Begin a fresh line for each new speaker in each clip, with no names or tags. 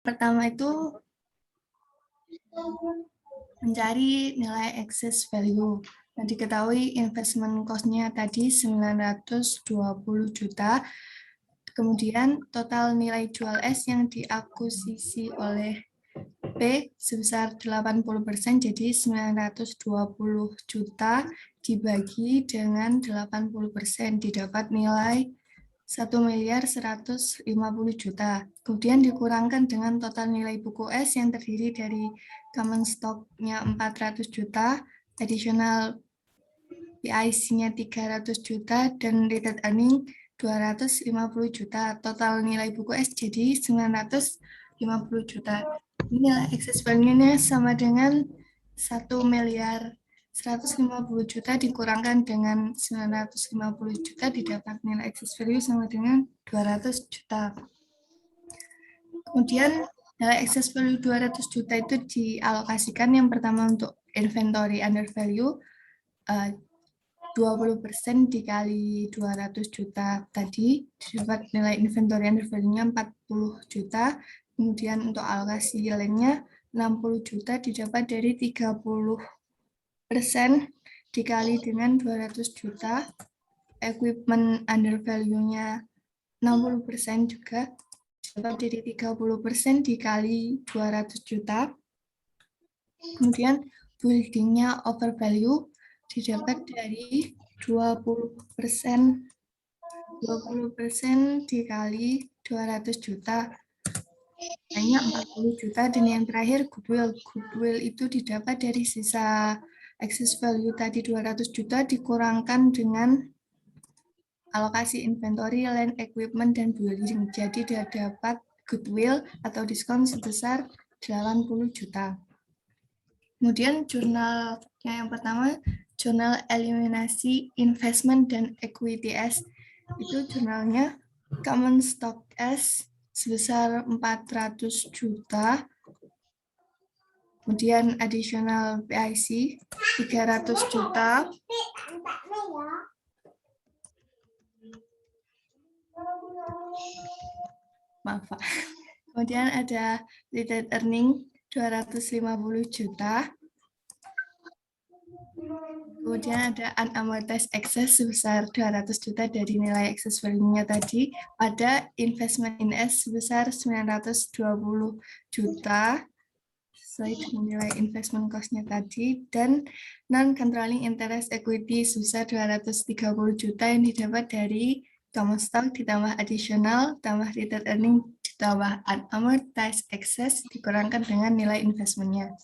Pertama itu mencari nilai excess value. Nah, diketahui investment cost-nya tadi 920 juta. Kemudian total nilai jual S yang diakuisisi oleh P sebesar 80%, jadi 920 juta dibagi dengan 80% didapat nilai 1.150.000.000 juta. Kemudian dikurangkan dengan total nilai buku S yang terdiri dari common stock-nya 400 juta, additional PIC-nya 300 juta, dan retained earning 250 juta. Total nilai buku S jadi 950 juta. Nilai excess value-nya sama dengan 1.150.000.000 juta dikurangkan dengan 950 juta didapat nilai excess value sama dengan 200 juta. Kemudian nilai excess value 200 juta itu dialokasikan yang pertama untuk inventory under value, 20% dikali 200 juta tadi, didapat nilai inventory under value-nya 40 juta. Kemudian untuk alokasi lainnya 60 juta didapat dari 30% dikali dengan 200 juta. Equipment under value-nya 60% juga didapat dari 30% dikali 200 juta. Kemudian building-nya over value didapat dari 20% dikali 200 juta, hanya 40 juta. Dan yang terakhir goodwill. Goodwill itu didapat dari sisa excess value tadi 200 juta dikurangkan dengan alokasi inventory, land, equipment, dan building. Jadi dia dapat goodwill atau diskon sebesar 80 juta. Kemudian jurnal yang pertama, jurnal eliminasi investment dan equity S. Itu jurnalnya common stock S sebesar 400 juta. Kemudian additional PIC 300 juta. Maaf, Pak. Kemudian ada retained earning 250 juta. Kemudian ada unamortized excess sebesar 200 juta dari nilai excess value-nya tadi pada investment in S sebesar 920 juta sesuai dengan nilai investment cost-nya tadi, dan non-controlling interest equity sebesar 230 juta yang didapat dari common stock ditambah additional, tambah retained earning, ditambah unamortized excess, dikurangkan dengan nilai investment-nya.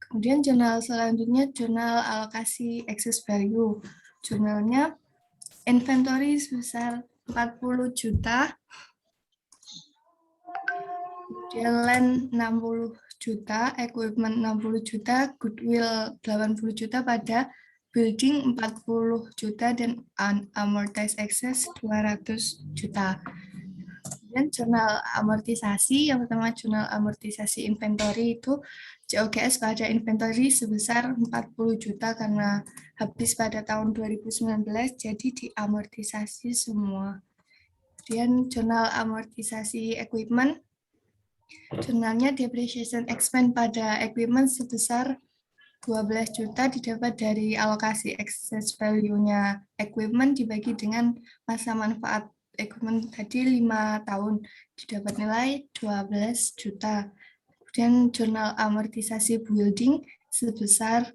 Kemudian jurnal selanjutnya, jurnal alokasi excess value. Jurnalnya inventory sebesar 40 juta, kemudian land 60 juta, equipment 60 juta, goodwill 80 juta pada building 40 juta, dan unamortized excess 200 juta. Kemudian jurnal amortisasi, yang pertama jurnal amortisasi inventory itu JOGS pada inventory sebesar 40 juta karena habis pada tahun 2019, jadi diamortisasi semua. Kemudian jurnal amortisasi equipment, jurnalnya depreciation expense pada equipment sebesar 12 juta didapat dari alokasi excess value-nya equipment dibagi dengan masa manfaat equipment tadi 5 tahun, didapat nilai 12 juta. Kemudian jurnal amortisasi building sebesar,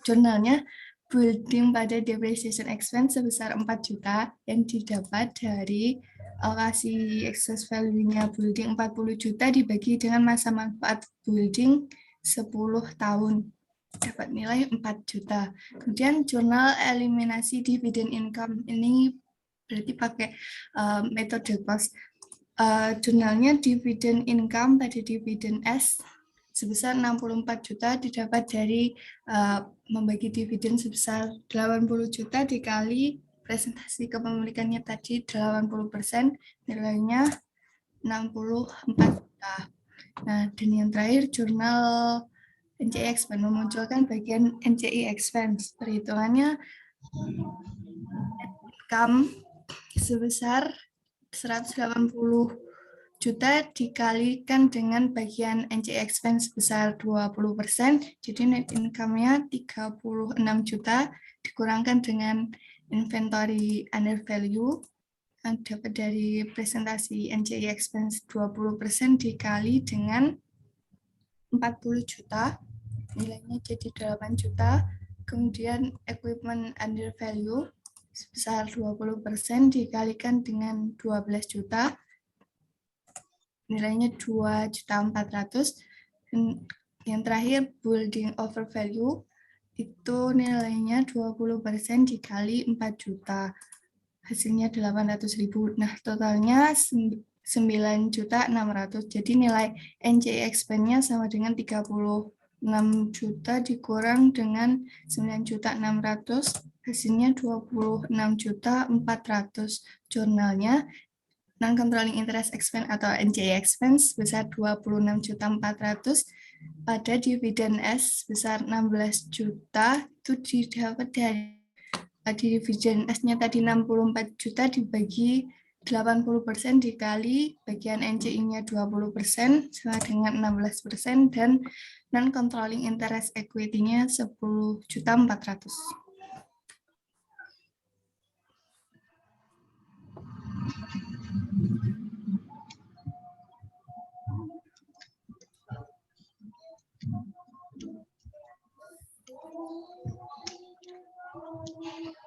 jurnalnya building pada depreciation expense sebesar 4 juta yang didapat dari alokasi excess value-nya building 40 juta dibagi dengan masa manfaat building 10 tahun, dapat nilai 4 juta. Kemudian jurnal eliminasi dividen income, ini berarti pakai metode cost. Jurnalnya dividen income pada dividen S sebesar 64 juta didapat dari membagi dividen sebesar 80 juta dikali presentasi kepemilikannya tadi 80%, nilainya 64 juta. Nah, dan yang terakhir jurnal NCI expense, memunculkan bagian NCI expense. Perhitungannya income sebesar 180 juta dikalikan dengan bagian NCI expense sebesar 20%, jadi net income-nya 36 juta dikurangkan dengan inventory under value, dapat dari presentasi NCI expense 20% dikali dengan 40 juta, nilainya jadi 8 juta, kemudian equipment under value sebesar 20% dikalikan dengan 12 juta, nilainya 2.400.000. Yang terakhir building over value itu nilainya 20% dikali 4 juta, hasilnya 800.000. Nah, totalnya 9.600.000. Jadi nilai NCI expense-nya sama dengan 36 juta dikurang dengan 9.600.000, hasilnya 26.400.000. Jurnalnya non-controlling interest expense atau NCI expense sebesar 26.400.000, pada dividen S sebesar 16 juta, itu didapat dari dividen S-nya tadi 64 juta dibagi 80% dikali bagian NCI-nya 20% sama dengan 16%, dan non-controlling interest equity-nya 10.400.000.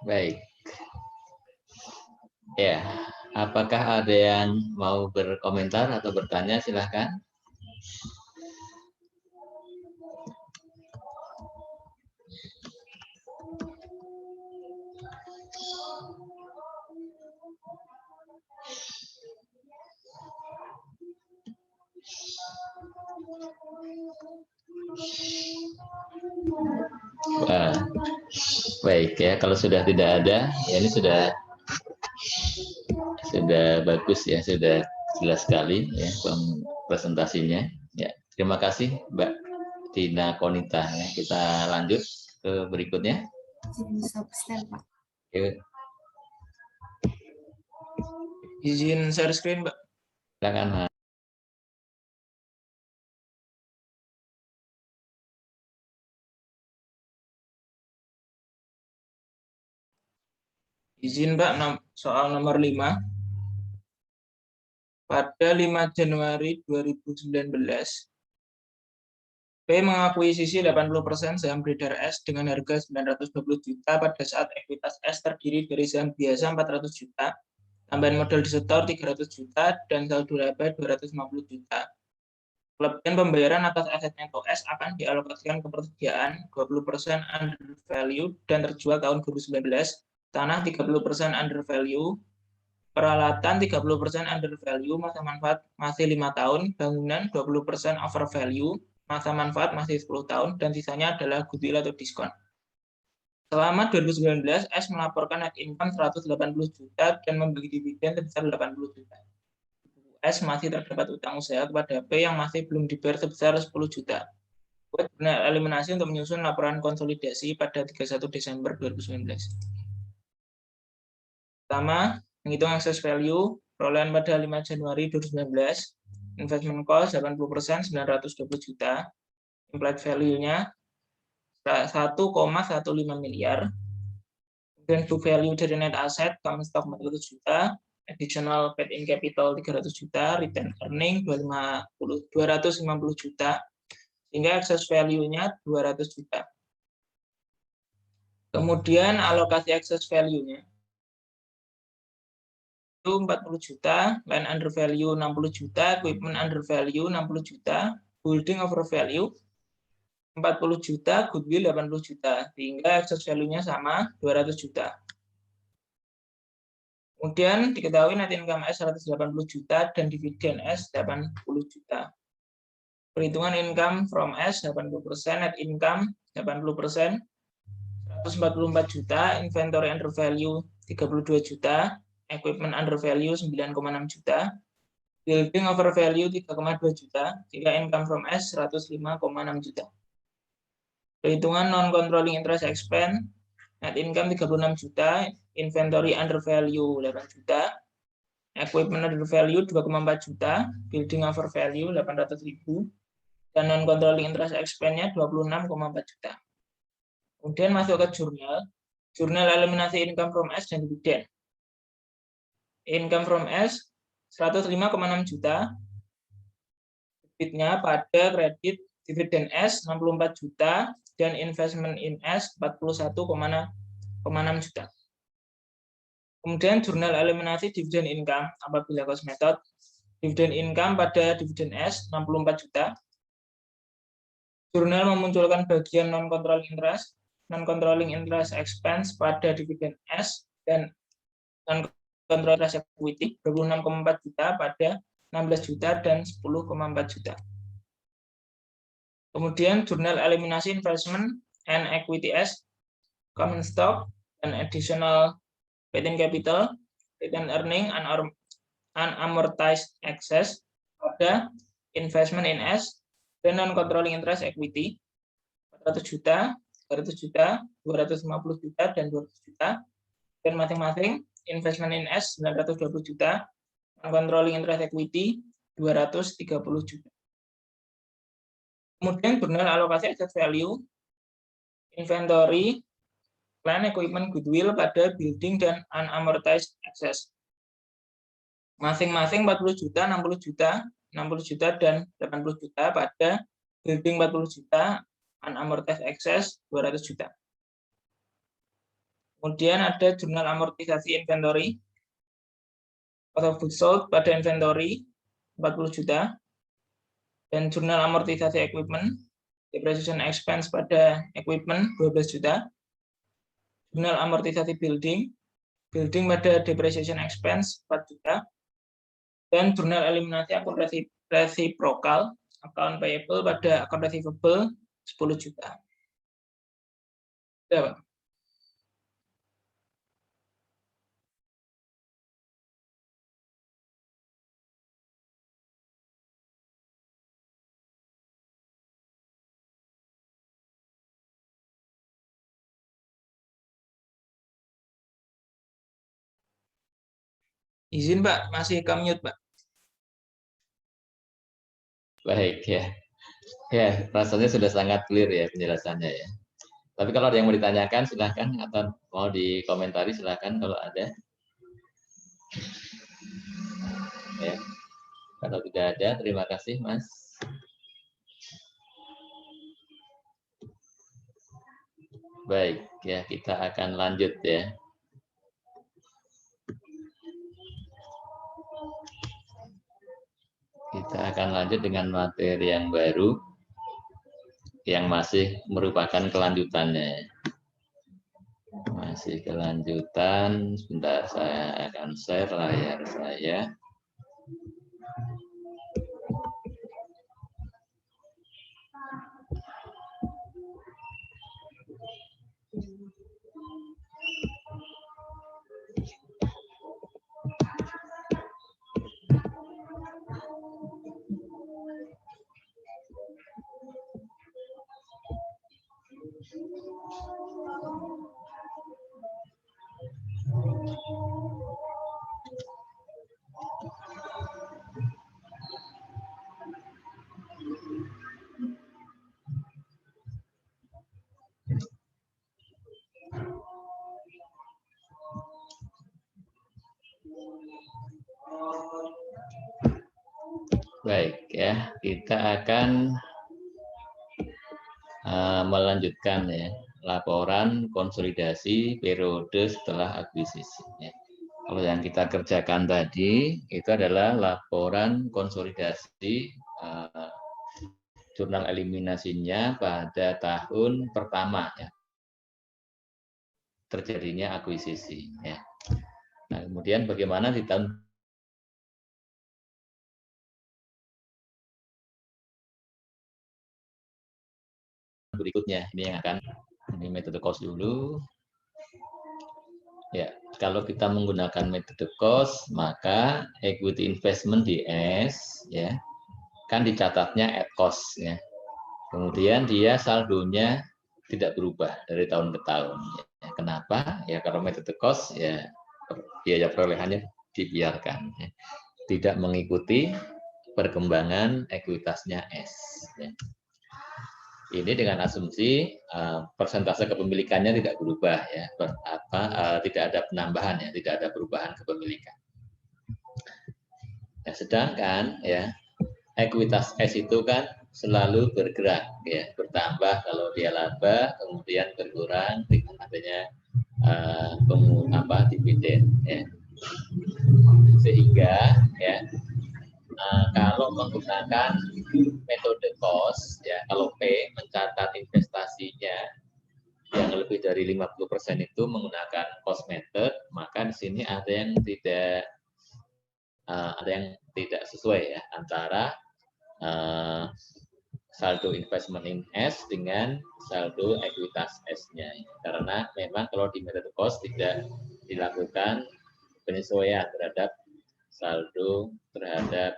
Baik. Ya, apakah ada yang mau berkomentar atau bertanya? Silahkan. Baik ya, kalau sudah tidak ada, ya ini sudah bagus ya, sudah jelas sekali ya presentasinya. Ya, terima kasih Mbak Tina Konita. Ya, kita lanjut ke berikutnya.
Izin share screen, Mbak.
Silakan.
Izin Mbak, soal nomor 5. Pada 5 Januari 2019, P mengakuisisi 80% saham beredar S dengan harga 920 juta pada saat ekuitas S terdiri dari saham biasa 400 juta, tambahan modal disetor 300 juta, dan saldo laba 250 juta. Kelebihan pembayaran atas aset neto S akan dialokasikan ke persediaan 20% under value dan terjual tahun 2019, tanah 30% under value, peralatan 30% under value, masa manfaat masih 5 tahun, bangunan 20% over value, masa manfaat masih 10 tahun, dan sisanya adalah goodwill atau diskon. Selama 2019, S melaporkan net income 180 juta dan membagi dividen sebesar 80 juta. S masih terdapat utang usaha kepada P yang masih belum dibayar sebesar 10 juta. Buat eliminasi untuk menyusun laporan konsolidasi pada 31 Desember 2019. Pertama, menghitung excess value, perolehan pada 5 Januari 2019, investment cost 80%, 920 juta, implied value-nya 1,15 miliar, dan book value dari net asset, common stock 400 juta, additional paid in capital 300 juta, return earning 250 juta, sehingga excess value-nya 200 juta. Kemudian alokasi excess value-nya itu 40 juta, land under value 60 juta, equipment under value 60 juta, building over value 40 juta, goodwill 80 juta, sehingga excess value-nya sama 200 juta. Kemudian diketahui net income S 180 juta dan dividen S 80 juta. Perhitungan income from S 80%, net income 80%, 144 juta, inventory under value 32 juta, equipment under value 9,6 juta, building over value 3,2 juta, sehingga income from S 105,6 juta. Perhitungan non-controlling interest expense, net income 36 juta, inventory under value 8 juta, equipment under value 2,4 juta, building over value 800.000, dan non-controlling interest expense-nya 26,4 juta. Kemudian masuk ke jurnal eliminasi income from S dan dividen. Income from S 105,6 juta, debitnya pada kredit dividen S 64 juta, dan investment in S 41,6 juta. Kemudian jurnal eliminasi dividen income apabila cost method. Dividen income pada dividen S 64 juta. Jurnal memunculkan bagian non-controlling interest expense pada dividen S dan non-controlling interest equity 26,4 juta pada 16 juta dan 10,4 juta. Kemudian jurnal eliminasi investment and equity S, common stock, dan additional patent capital, patent earning, and unamortized excess pada investment in S dan non-controlling interest equity 400 juta, 300 juta, 250 juta, dan 200 juta, dan masing-masing investment in S 920 juta, non-controlling interest equity 230 juta. Kemudian jurnal alokasi asset value, inventory, plant equipment goodwill pada building dan unamortized excess. Masing-masing 40 juta, 60 juta, 60 juta, dan 80 juta pada building 40 juta, unamortized excess 200 juta. Kemudian ada jurnal amortisasi inventory, cost of goods sold pada inventory 40 juta, dan jurnal amortisasi equipment, depreciation expense pada equipment 12 juta, jurnal amortisasi building pada depreciation expense 4 juta, dan jurnal eliminasi akun resiprokal, account payable pada account receivable 10 juta. Ya, Pak. Izin Pak, masih ke-mute Pak.
Baik ya. Ya, rasanya sudah sangat clear ya penjelasannya ya. Tapi kalau ada yang mau ditanyakan silahkan, atau mau dikomentari silahkan kalau ada. Ya. Kalau tidak ada, terima kasih Mas. Baik ya, kita akan lanjut ya. Kita akan lanjut dengan materi yang baru yang masih merupakan kelanjutannya. Masih kelanjutan. Sebentar, saya akan share layar saya. Baik ya, kita akan melanjutkan ya laporan konsolidasi periode setelah akuisisi. Ya. Kalau yang kita kerjakan tadi itu adalah laporan konsolidasi jurnal eliminasinya pada tahun pertama ya terjadinya akuisisi. Ya. Nah, kemudian bagaimana di tahun berikutnya, ini yang akan, ini metode cost dulu ya. Kalau kita menggunakan metode cost, maka equity investment di S ya kan dicatatnya at cost ya, kemudian dia saldonya tidak berubah dari tahun ke tahun ya. Kenapa ya? Kalau metode cost ya biaya perolehannya dibiarkan, ya. Tidak mengikuti perkembangan ekuitasnya S. Ya. Ini dengan asumsi persentase kepemilikannya tidak berubah, ya, tidak ada penambahan, ya, tidak ada perubahan kepemilikan. Nah, sedangkan ya ekuitas S itu kan selalu bergerak, ya, bertambah kalau dia laba, kemudian berkurang dengan adanya dividen, ya. Sehingga ya kalau menggunakan metode cost, ya, kalau P mencatat investasinya yang lebih dari 50% itu menggunakan cost method, maka di sini ada yang tidak sesuai, ya, antara saldo investment in S dengan saldo ekuitas S-nya. Karena memang kalau di metode cost tidak dilakukan penyesuaian terhadap saldo terhadap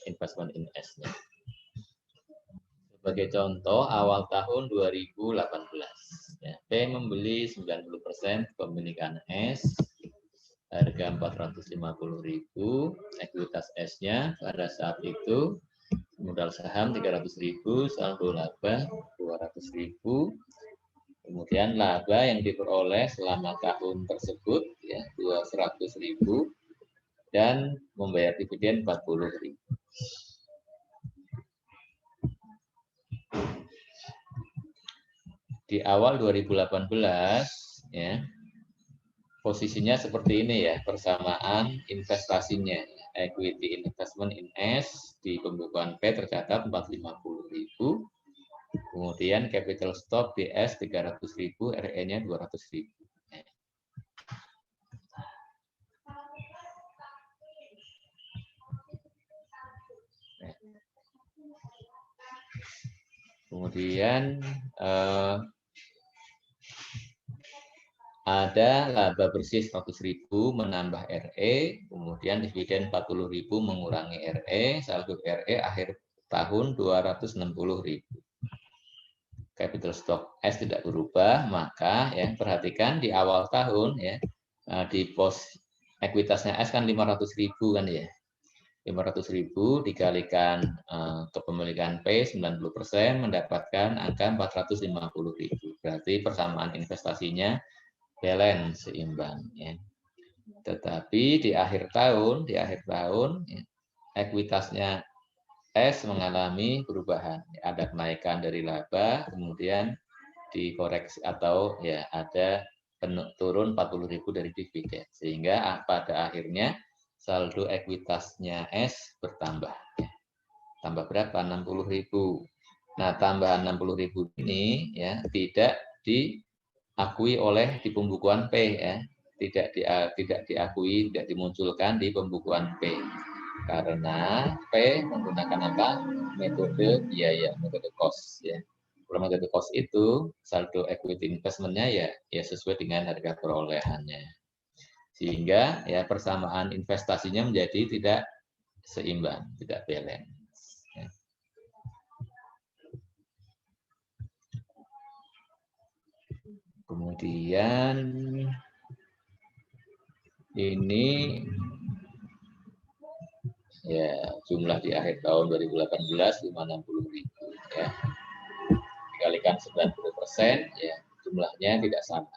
investment in S-nya. Sebagai contoh, awal tahun 2018, ya, P membeli 90% kepemilikan S, harga 450.000, ekuitas S-nya pada saat itu modal saham 300.000, saldo laba 200.000, kemudian laba yang diperoleh selama tahun tersebut ya 200.000 dan membayar dividen 40.000. Di awal 2018 ya posisinya seperti ini, ya, persamaan investasinya. Equity investment in S di pembukuan P tercatat 450.000, kemudian capital stock di S 300.000, RE-nya 200.000. Kemudian ada laba bersih 100.000 menambah RE, kemudian dividen 40.000 mengurangi RE, saldo RE akhir tahun 260.000. Capital stock S tidak berubah, maka ya perhatikan di awal tahun ya di pos ekuitasnya S kan 500.000 kan ya. 500.000 dikalikan kepemilikan P 90% mendapatkan angka 450.000. Berarti persamaan investasinya balance, seimbang ya. Tetapi di akhir tahun ya, ekuitasnya S mengalami perubahan. Ada kenaikan dari laba, kemudian dikoreksi atau ya ada turun 40.000 dari dividen. Sehingga pada akhirnya saldo ekuitasnya S bertambah. Tambah berapa? 60.000. Nah, tambahan 60.000 ini ya tidak diakui oleh di pembukuan P ya. Tidak diakui, tidak dimunculkan di pembukuan P. Karena P menggunakan apa? Metode biaya, metode cost ya. Kalau metode cost itu saldo equity investment-nya ya sesuai dengan harga perolehannya. Sehingga ya persamaan investasinya menjadi tidak seimbang, tidak balance. Ya. Kemudian ini ya jumlah di akhir tahun 2018 560.000 ya. Dikalikan 90% ya jumlahnya tidak sama.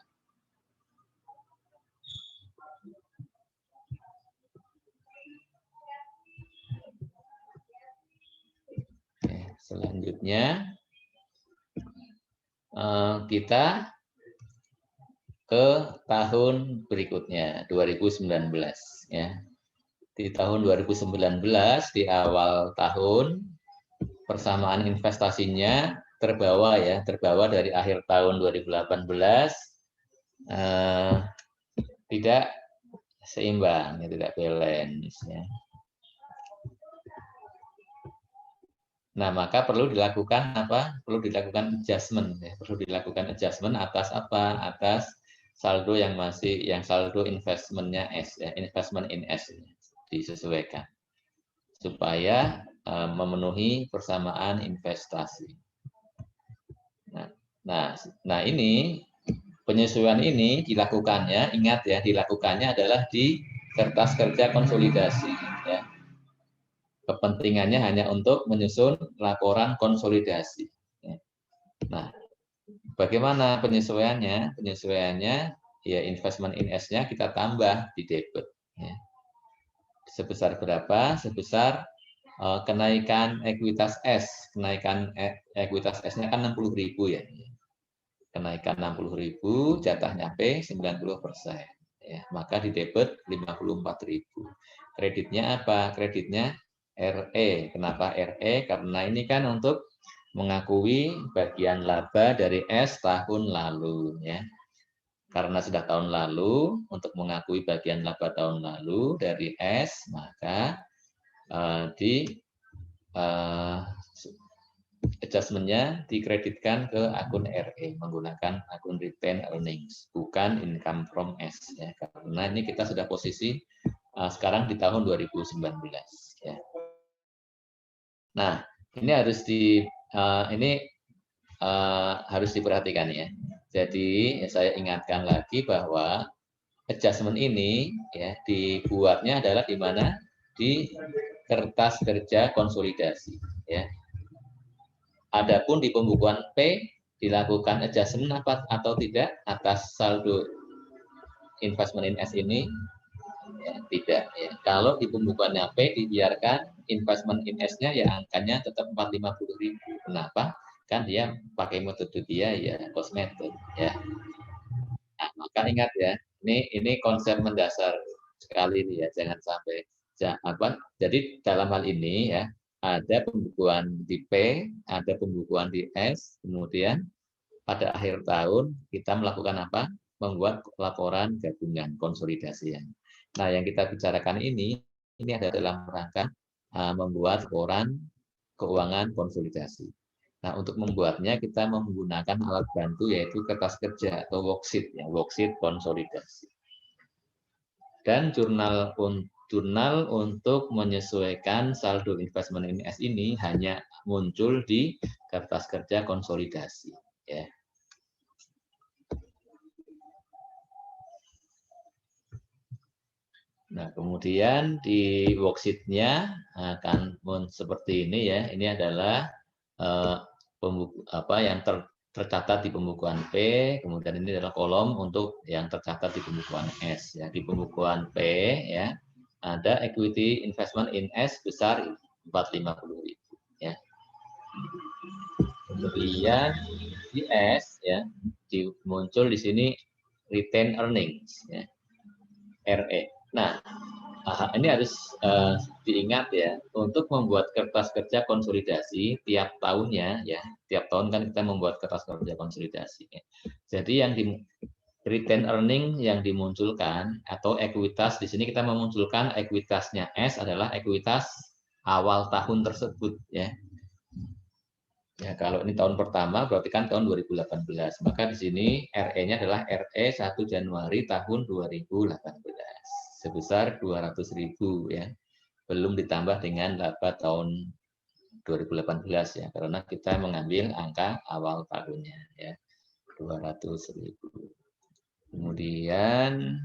Selanjutnya kita ke tahun berikutnya 2019 ya. Di tahun 2019 di awal tahun persamaan investasinya terbawa dari akhir tahun 2018 tidak seimbang, tidak balance ya. Nah, maka perlu dilakukan apa? Perlu dilakukan adjustment ya. Perlu dilakukan adjustment atas apa? Atas saldo yang saldo investmentnya S ya, investment in S disesuaikan supaya memenuhi persamaan investasi. Nah ini penyesuaian ini dilakukannya, ingat ya, dilakukannya adalah di kertas kerja konsolidasi. Ya. Kepentingannya hanya untuk menyusun laporan konsolidasi. Ya. Nah, bagaimana penyesuaiannya? Penyesuaiannya ya investment in S-nya kita tambah di debit. Ya. Sebesar berapa? Sebesar kenaikan ekuitas S. Kenaikan ekuitas S-nya kan 60.000 ya. Kenaikan 60.000, jatahnya P 90%. Ya, maka di debit 54.000. Kreditnya apa? Kreditnya RE. Kenapa RE? Karena ini kan untuk mengakui bagian laba dari S tahun lalu. Ya. Karena sudah tahun lalu, untuk mengakui bagian laba tahun lalu dari S, maka adjustment-nya dikreditkan ke akun RE menggunakan akun retain earnings, bukan income from S. Ya. Karena ini kita sudah posisi sekarang di tahun 2019. Ya. Nah, ini harus diperhatikan ya. Jadi saya ingatkan lagi bahwa adjustment ini ya dibuatnya adalah di mana di kertas kerja konsolidasi. Ya. Adapun di pembukuan P dilakukan adjustment apa atau tidak atas saldo investment in S ini ya, tidak ya. Kalau di pembukuannya P dibiarkan investment in S-nya ya angkanya tetap 450.000. Kenapa? Kan dia pakai metode dia ya cost method ya. Nah, maka ingat ya, ini konsep mendasar sekali nih ya, jangan sampai jadi dalam hal ini ya ada pembukuan di P, ada pembukuan di S, kemudian pada akhir tahun kita melakukan apa? Membuat laporan gabungan konsolidasi. Nah, yang kita bicarakan ini ada dalam rangka membuat laporan keuangan konsolidasi. Nah, untuk membuatnya kita menggunakan alat bantu yaitu kertas kerja atau worksheet, ya, worksheet konsolidasi. Dan jurnal untuk menyesuaikan saldo investment in S ini hanya muncul di kertas kerja konsolidasi. Ya. Nah, kemudian di worksheet-nya akan seperti ini ya. Ini adalah yang tercatat di pembukuan P, kemudian ini adalah kolom untuk yang tercatat di pembukuan S. Ya. Di pembukuan P ya ada equity investment in S besar 450.000. Ya. Kemudian di S ya muncul di sini retain earnings ya, RE. Nah, ini harus diingat ya, untuk membuat kertas kerja konsolidasi tiap tahunnya ya, tiap tahun kan kita membuat kertas kerja konsolidasi. Ya. Jadi yang di retain earning yang dimunculkan atau ekuitas di sini kita memunculkan ekuitasnya S adalah ekuitas awal tahun tersebut ya. Ya, kalau ini tahun pertama berarti kan tahun 2018. Maka di sini RE-nya adalah RE 1 Januari tahun 2018 sebesar 200.000 ya. Belum ditambah dengan laba tahun 2018 ya, karena kita mengambil angka awal tahunnya ya. 200.000. Kemudian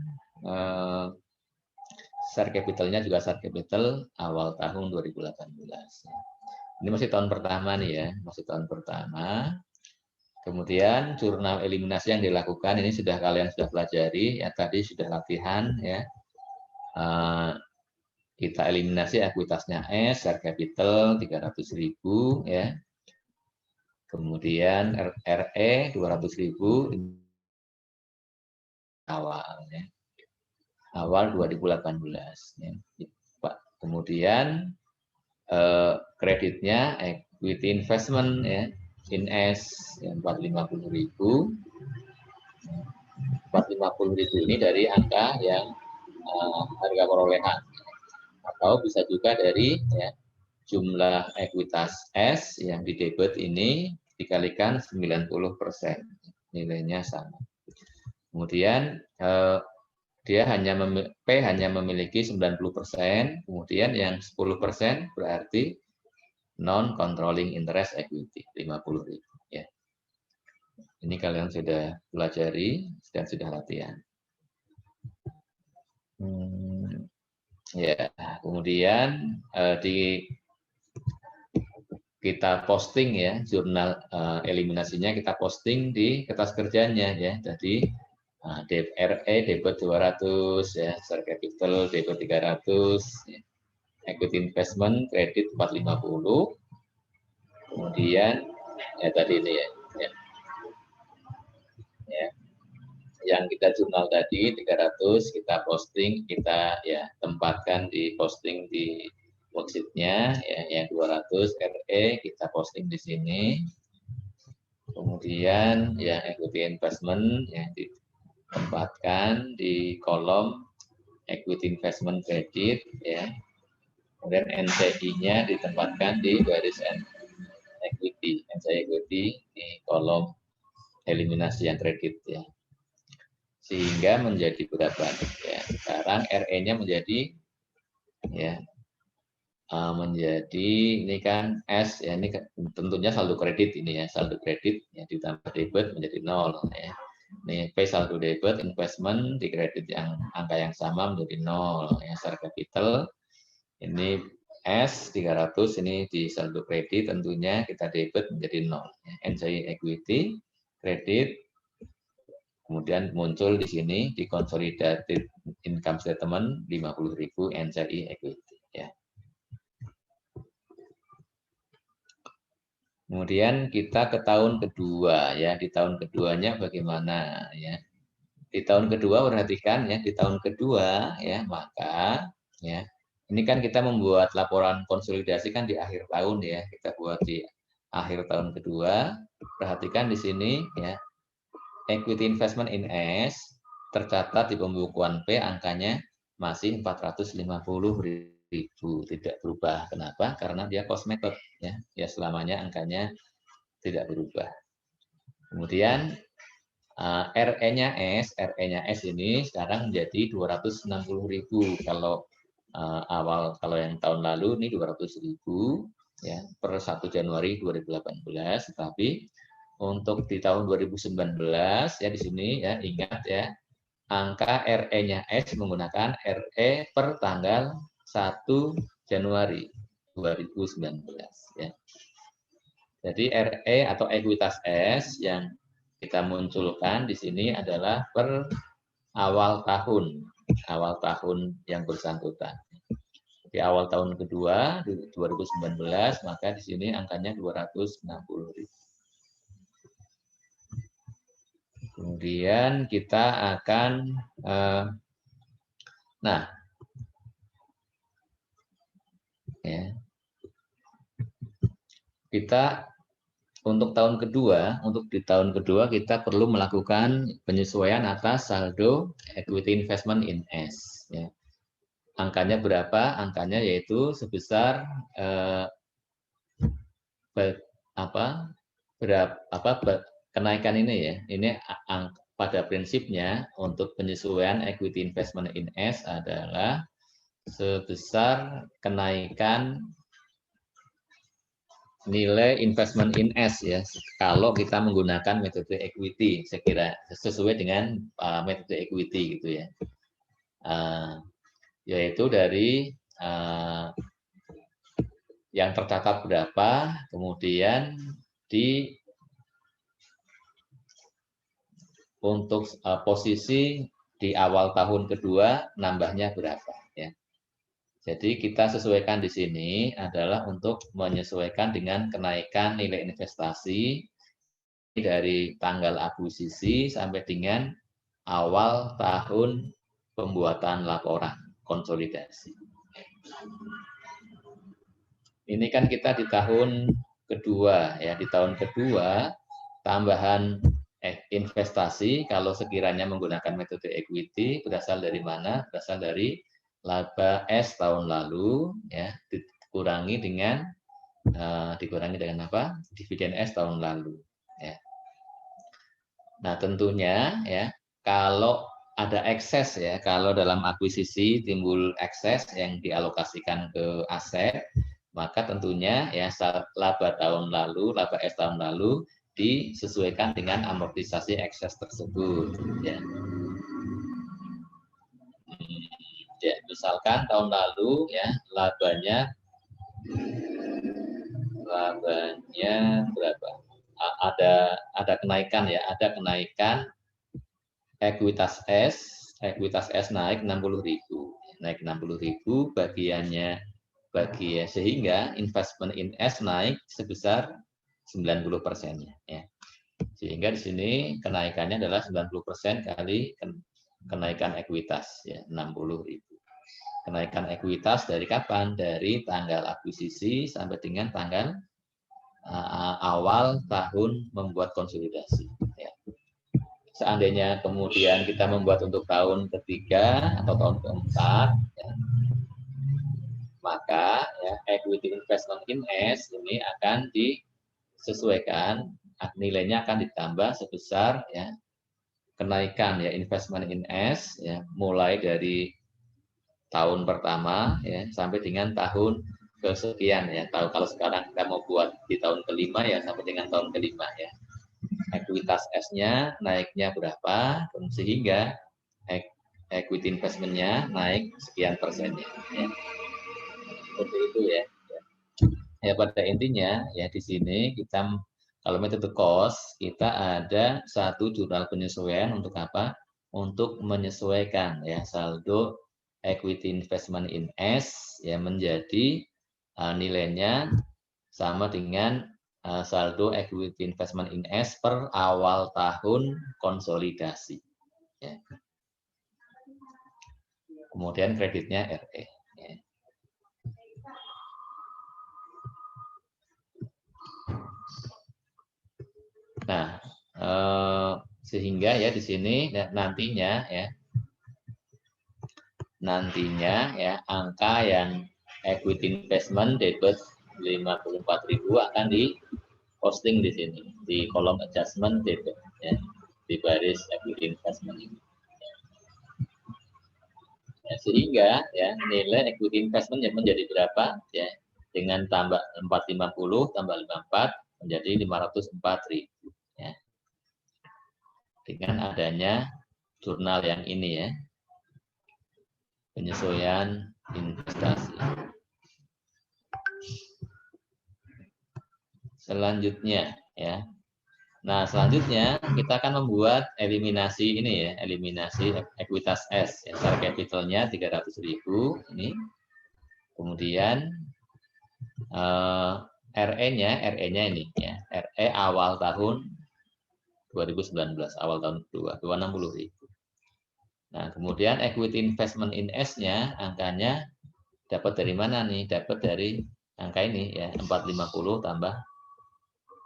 share capital-nya juga share capital awal tahun 2018 ya. Ini masih tahun pertama nih ya, masih tahun pertama. Kemudian jurnal eliminasi yang dilakukan ini kalian sudah pelajari ya, tadi sudah latihan ya. Kita eliminasi ekuitasnya S, share capital 300.000 ya. Kemudian RE 200.000 awal ya. Awal 2018 ya. Kemudian kreditnya equity investment ya in S ya, 450.000. 450.000 ini dari angka yang harga perolehan atau bisa juga dari ya, jumlah ekuitas S yang di debit ini dikalikan 90%, nilainya sama. Kemudian dia P hanya memiliki 90%, kemudian yang 10% berarti non-controlling interest equity 50.000 ya. Ini kalian sudah pelajari dan sudah latihan. Ya, kemudian kita posting ya jurnal eliminasinya, kita posting di kertas kerjanya ya. Jadi RE debit 200 ya, share capital debit 300 ya. Equity investment kredit 450. Kemudian ya tadi ini ya. Yang kita jurnal tadi 300 kita posting, kita ya tempatkan di posting di worksheet-nya ya, yang 200 RE kita posting di sini. Kemudian ya equity investment ya ditempatkan di kolom equity investment credit ya. Kemudian NCI-nya ditempatkan di baris equity, NCI equity di kolom eliminasi yang kredit ya. Sehingga menjadi berapa ya, sekarang RE-nya menjadi ya menjadi ini kan S ya, ini tentunya saldo kredit ini ya, saldo kredit ya ditambah debit menjadi 0 ya. Ini P saldo debit investment di kredit yang angka yang sama menjadi 0 ya, share capital ini S 300 ini di saldo kredit tentunya kita debit menjadi 0 ya. NCI equity kredit. Kemudian muncul di sini di consolidated income statement 50.000 NCI equity ya. Kemudian kita ke tahun kedua ya, di tahun keduanya bagaimana ya. Di tahun kedua perhatikan ya, di tahun kedua ya, maka ya ini kan kita membuat laporan konsolidasi kan di akhir tahun ya, kita buat di akhir tahun kedua. Perhatikan di sini ya. Equity investment in S tercatat di pembukuan P angkanya masih 450.000, tidak berubah. Kenapa? Karena dia cost method ya. Ya selamanya angkanya tidak berubah. Kemudian RE-nya S ini sekarang menjadi 260.000. Kalau kalau yang tahun lalu ini 200.000 ya per 1 Januari 2018, tapi untuk di tahun 2019 ya di sini ya ingat ya angka RE-nya S menggunakan RE per tanggal 1 Januari 2019 ya. Jadi RE atau ekuitas S yang kita munculkan di sini adalah per awal tahun yang bersangkutan. Di awal tahun kedua 2019 maka di sini angkanya 260.000. Kemudian kita akan, nah, ya, kita untuk tahun kedua, untuk di tahun kedua kita perlu melakukan penyesuaian atas saldo equity investment in S. Ya. Angkanya berapa? Angkanya yaitu sebesar kenaikan ini ya, ini pada prinsipnya untuk penyesuaian equity investment in S adalah sebesar kenaikan nilai investment in S ya, kalau kita menggunakan metode equity, saya kira sesuai dengan metode equity gitu ya, yaitu dari yang tercatat berapa, kemudian untuk posisi di awal tahun kedua nambahnya berapa ya. Jadi kita sesuaikan di sini adalah untuk menyesuaikan dengan kenaikan nilai investasi dari tanggal akuisisi sampai dengan awal tahun pembuatan laporan konsolidasi. Ini kan kita di tahun kedua ya, di tahun kedua tambahan investasi kalau sekiranya menggunakan metode equity berasal dari mana? Berasal dari laba S tahun lalu ya dikurangi dengan apa? Dividen S tahun lalu ya. Nah, tentunya ya kalau ada ekses ya, kalau dalam akuisisi timbul ekses yang dialokasikan ke aset, maka tentunya ya laba tahun lalu, laba S tahun lalu disesuaikan dengan amortisasi ekses tersebut ya. misalkan tahun lalu ya labanya berapa? Ada kenaikan ya, ada kenaikan ekuitas S naik 60.000. Naik 60.000 bagian sehingga investment in S naik sebesar 90%-nya ya. Sehingga di sini kenaikannya adalah 90% kali kenaikan ekuitas ya, 60.000. Kenaikan ekuitas dari kapan? Dari tanggal akuisisi sampai dengan tanggal awal tahun membuat konsolidasi. Ya. Seandainya kemudian kita membuat untuk tahun ketiga atau tahun keempat, ya, maka ya, equity investment in S ini akan disesuaikan, nilainya akan ditambah sebesar ya kenaikan ya investment in S ya mulai dari tahun pertama ya sampai dengan tahun kesekian ya. Kalau sekarang kita mau buat di tahun kelima ya sampai dengan tahun kelima ya. Ekuitas S-nya naiknya berapa sehingga equity investment-nya naik sekian persennya ya. Seperti itu ya. Ya pada intinya ya di sini kita kalau metode cost kita ada satu jurnal penyesuaian untuk apa? Untuk menyesuaikan ya saldo equity investment in S ya menjadi nilainya sama dengan saldo equity investment in S per awal tahun konsolidasi. Ya. Kemudian kreditnya RE. Ya. Nah, sehingga ya di sini nantinya ya angka yang equity investment debit 54.000 akan di posting di sini di kolom adjustment debit ya di baris equity investment ini. Ya, sehingga ya nilai equity investment yang menjadi berapa ya dengan tambah 450 tambah 54 menjadi 504.000 ya. Dengan adanya jurnal yang ini ya. Penyesuaian investasi. Selanjutnya ya. Nah, selanjutnya kita akan membuat eliminasi ini ya, eliminasi ekuitas S ya. Share capitalnya 300.000 ini. Kemudian RE-nya ini ya, RE awal tahun 2019, awal tahun kedua 260.000. Nah, kemudian equity investment in S-nya angkanya dapat dari mana nih? Dapat dari angka ini ya, 450 tambah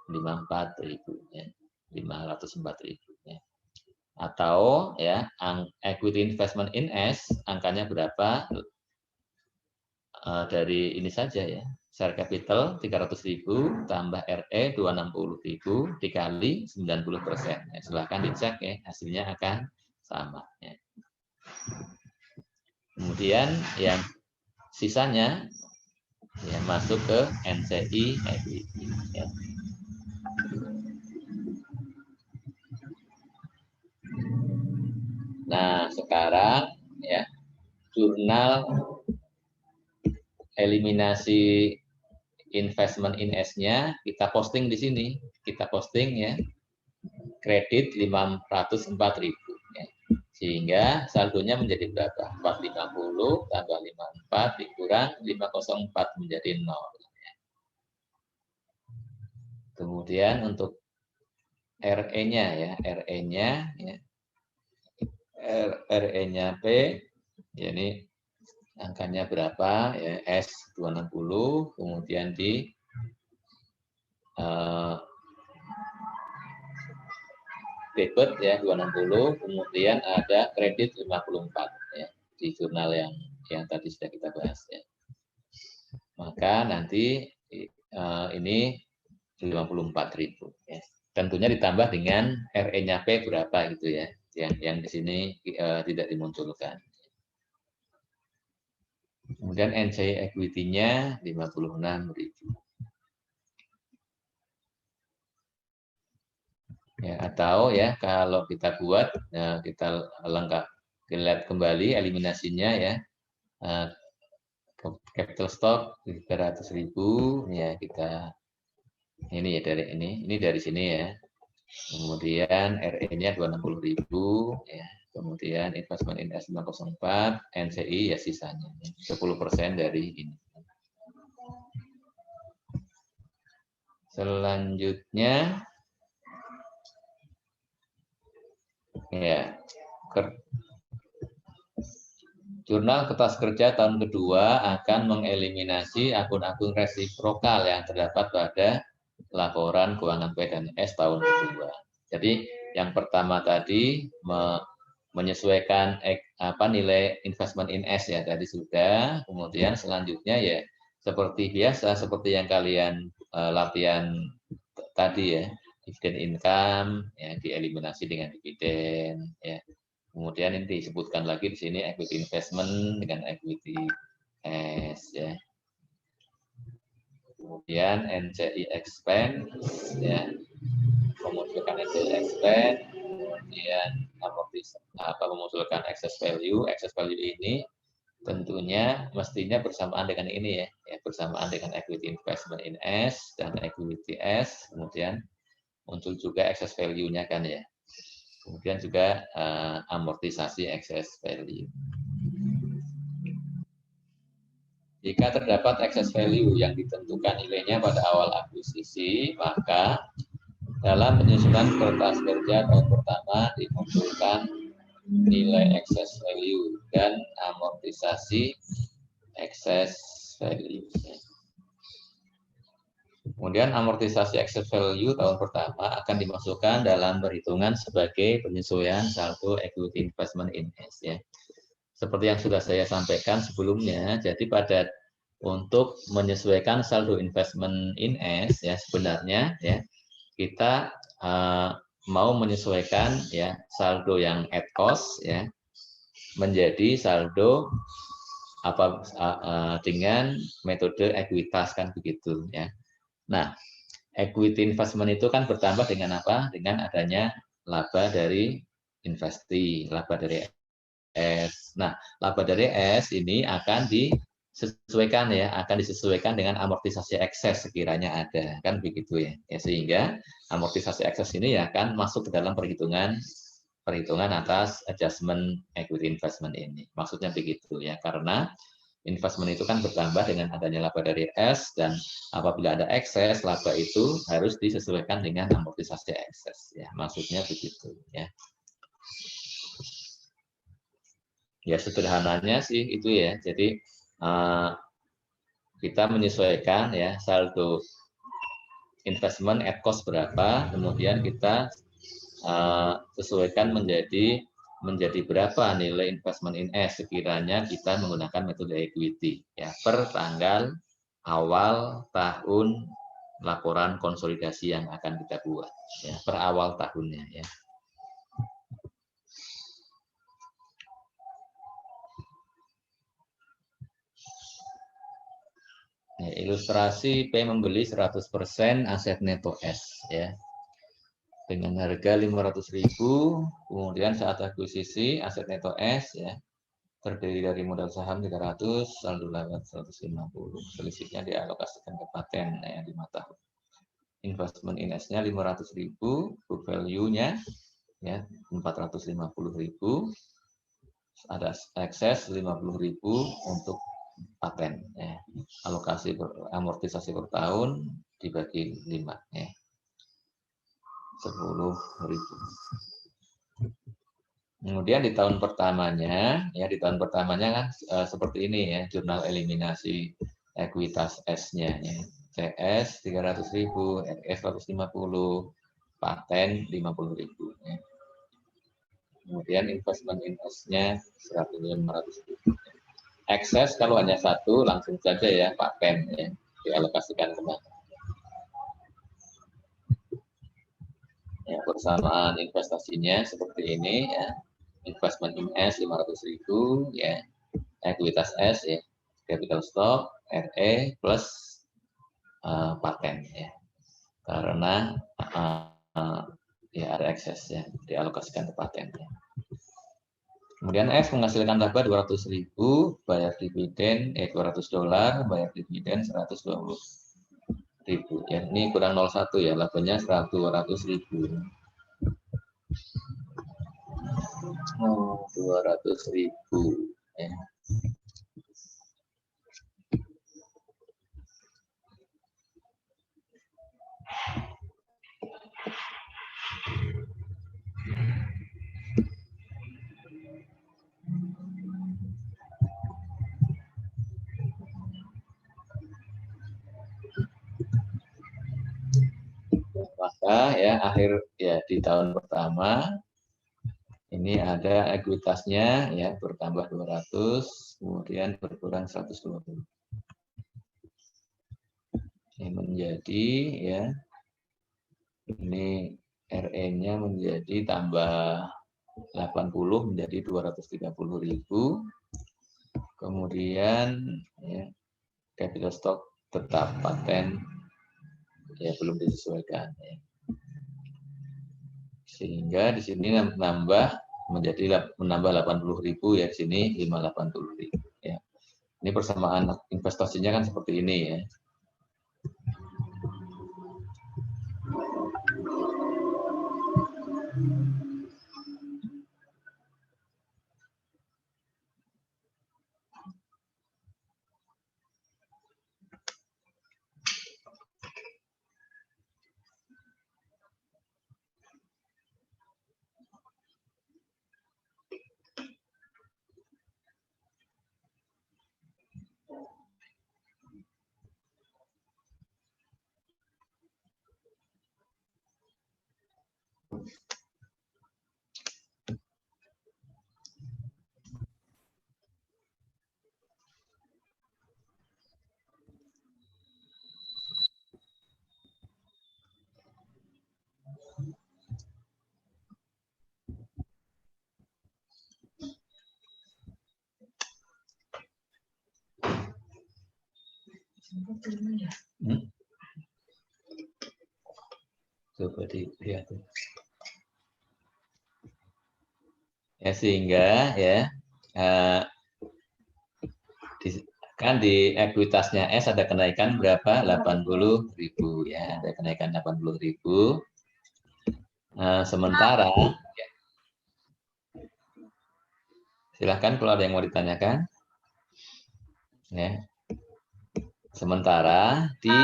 54.000 ya, 504.000 ya. Atau ya, equity investment in S angkanya berapa? Dari ini saja ya. Share capital 300.000 tambah RE 260.000 dikali 90%. Ya, silahkan dicek ya, hasilnya akan sama ya. Kemudian yang sisanya ya masuk ke NCI equity ya. Nah, sekarang ya jurnal eliminasi investment in S-nya kita posting di sini. Kita posting ya. Kredit 504.000 ya. Sehingga saldonya menjadi berapa? 450 tambah 54 dikurang 504 menjadi 0. Kemudian untuk RE-nya ya, RE-nya ya. RE-nya P ya ini angkanya berapa ya S 260 kemudian di debit ya 260 kemudian ada kredit 54 ya di jurnal yang tadi sudah kita bahas ya. Maka nanti ini 54.000 ya. Tentunya ditambah dengan RE-nya P berapa gitu ya. Yang di sini tidak dimunculkan. Kemudian NCI equity-nya 56.000. Ya, atau ya kalau kita buat kita lihat kembali eliminasinya ya capital stock 300.000 ya, kita ini ya dari sini ya. Kemudian RE-nya 260.000 ya. Kemudian investment in S504, NCI ya sisanya 10% dari ini. Selanjutnya ya, Jurnal Kertas Kerja tahun kedua akan mengeliminasi akun-akun resiprokal yang terdapat pada laporan keuangan P dan S tahun kedua. Jadi yang pertama tadi menyesuaikan nilai investment in S ya tadi sudah. Kemudian selanjutnya ya seperti biasa, seperti yang kalian latihan tadi ya, dividen income ya dieliminasi dengan dividen ya. Kemudian ini disebutkan lagi di sini equity investment dengan equity S ya. Kemudian NCI expense ya, memunculkan NCI expense, kemudian memunculkan excess value ini tentunya mestinya bersamaan dengan ini ya, bersamaan dengan equity investment in S dan equity S, kemudian muncul juga excess value-nya kan ya. Kemudian juga amortisasi excess value. Jika terdapat excess value yang ditentukan nilainya pada awal akuisisi, maka dalam penyusunan kertas kerja tahun pertama dimunculkan nilai excess value dan amortisasi excess value. Kemudian amortisasi excess value tahun pertama akan dimasukkan dalam perhitungan sebagai penyesuaian saldo equity investment in S ya. Seperti yang sudah saya sampaikan sebelumnya, jadi untuk menyesuaikan saldo investment in S ya sebenarnya ya kita mau menyesuaikan ya saldo yang at cost ya menjadi saldo dengan metode ekuitas kan begitu ya. Nah, equity investment itu kan bertambah dengan apa? Dengan adanya laba dari investasi, laba dari S. Nah, laba dari S ini akan disesuaikan ya, akan disesuaikan dengan amortisasi ekses sekiranya ada, kan begitu ya. Sehingga amortisasi ekses ini ya akan masuk ke dalam perhitungan atas adjustment equity investment ini. Maksudnya begitu ya, karena investment itu kan bertambah dengan adanya laba dari S dan apabila ada ekses, laba itu harus disesuaikan dengan amortisasi ekses ya. Maksudnya begitu ya. Ya sederhananya sih itu ya. Jadi kita menyesuaikan ya saldo investment at cost berapa, kemudian kita sesuaikan menjadi berapa nilai investment in S sekiranya kita menggunakan metode equity ya per tanggal awal tahun laporan konsolidasi yang akan kita buat ya per awal tahunnya ya. Ya, ilustrasi P membeli 100% aset neto S ya. Dengan harga 500.000, kemudian saat akuisisi aset neto S ya terdiri dari modal saham 300, saldo laba 150. Selisihnya dialokasikan ke paten ya 5 tahun. Investment in S-nya 500.000, book value-nya ya 450.000. Ada ekses 50.000 untuk paten ya. Amortisasi per tahun dibagi 5 ya. 10.000. Kemudian di tahun pertamanya kan seperti ini ya, jurnal eliminasi ekuitas S-nya ya. CS 300.000, RS 150, paten 50.000 ya. Kemudian investment in S-nya 100.000. Ekses kalau hanya satu langsung saja ya paten ya dialokasikan kemana. Ya, persamaan investasinya seperti ini ya. Investment in S 500.000 ya. Ekuitas S ya. Capital stock RE plus paten ya. Karena ya ada ekses ya dialokasikan ke paten ya. Kemudian S menghasilkan laba 200.000, bayar dividen $200, bayar dividen 120.000. Ya, ini kurang 01 ya, labanya 200.000. 200.000 ya. Maka ya akhir ya di tahun pertama ini ada ekuitasnya ya bertambah 200, kemudian berkurang 120. Ini menjadi ya ini RE-nya menjadi tambah 80 menjadi 230.000. Kemudian ya, capital stock tetap paten ya belum disesuaikan ya. Sehingga di sini menambah 80.000 ya, di sini 580.000 ya. Ini persamaan investasinya kan seperti ini ya. Coba dilihat. Ya sehingga ya kan di ekuitasnya S ada kenaikan berapa? 80.000 ya, ada kenaikan 80.000. Sementara ya, silahkan kalau ada yang mau ditanyakan. Ya. Sementara di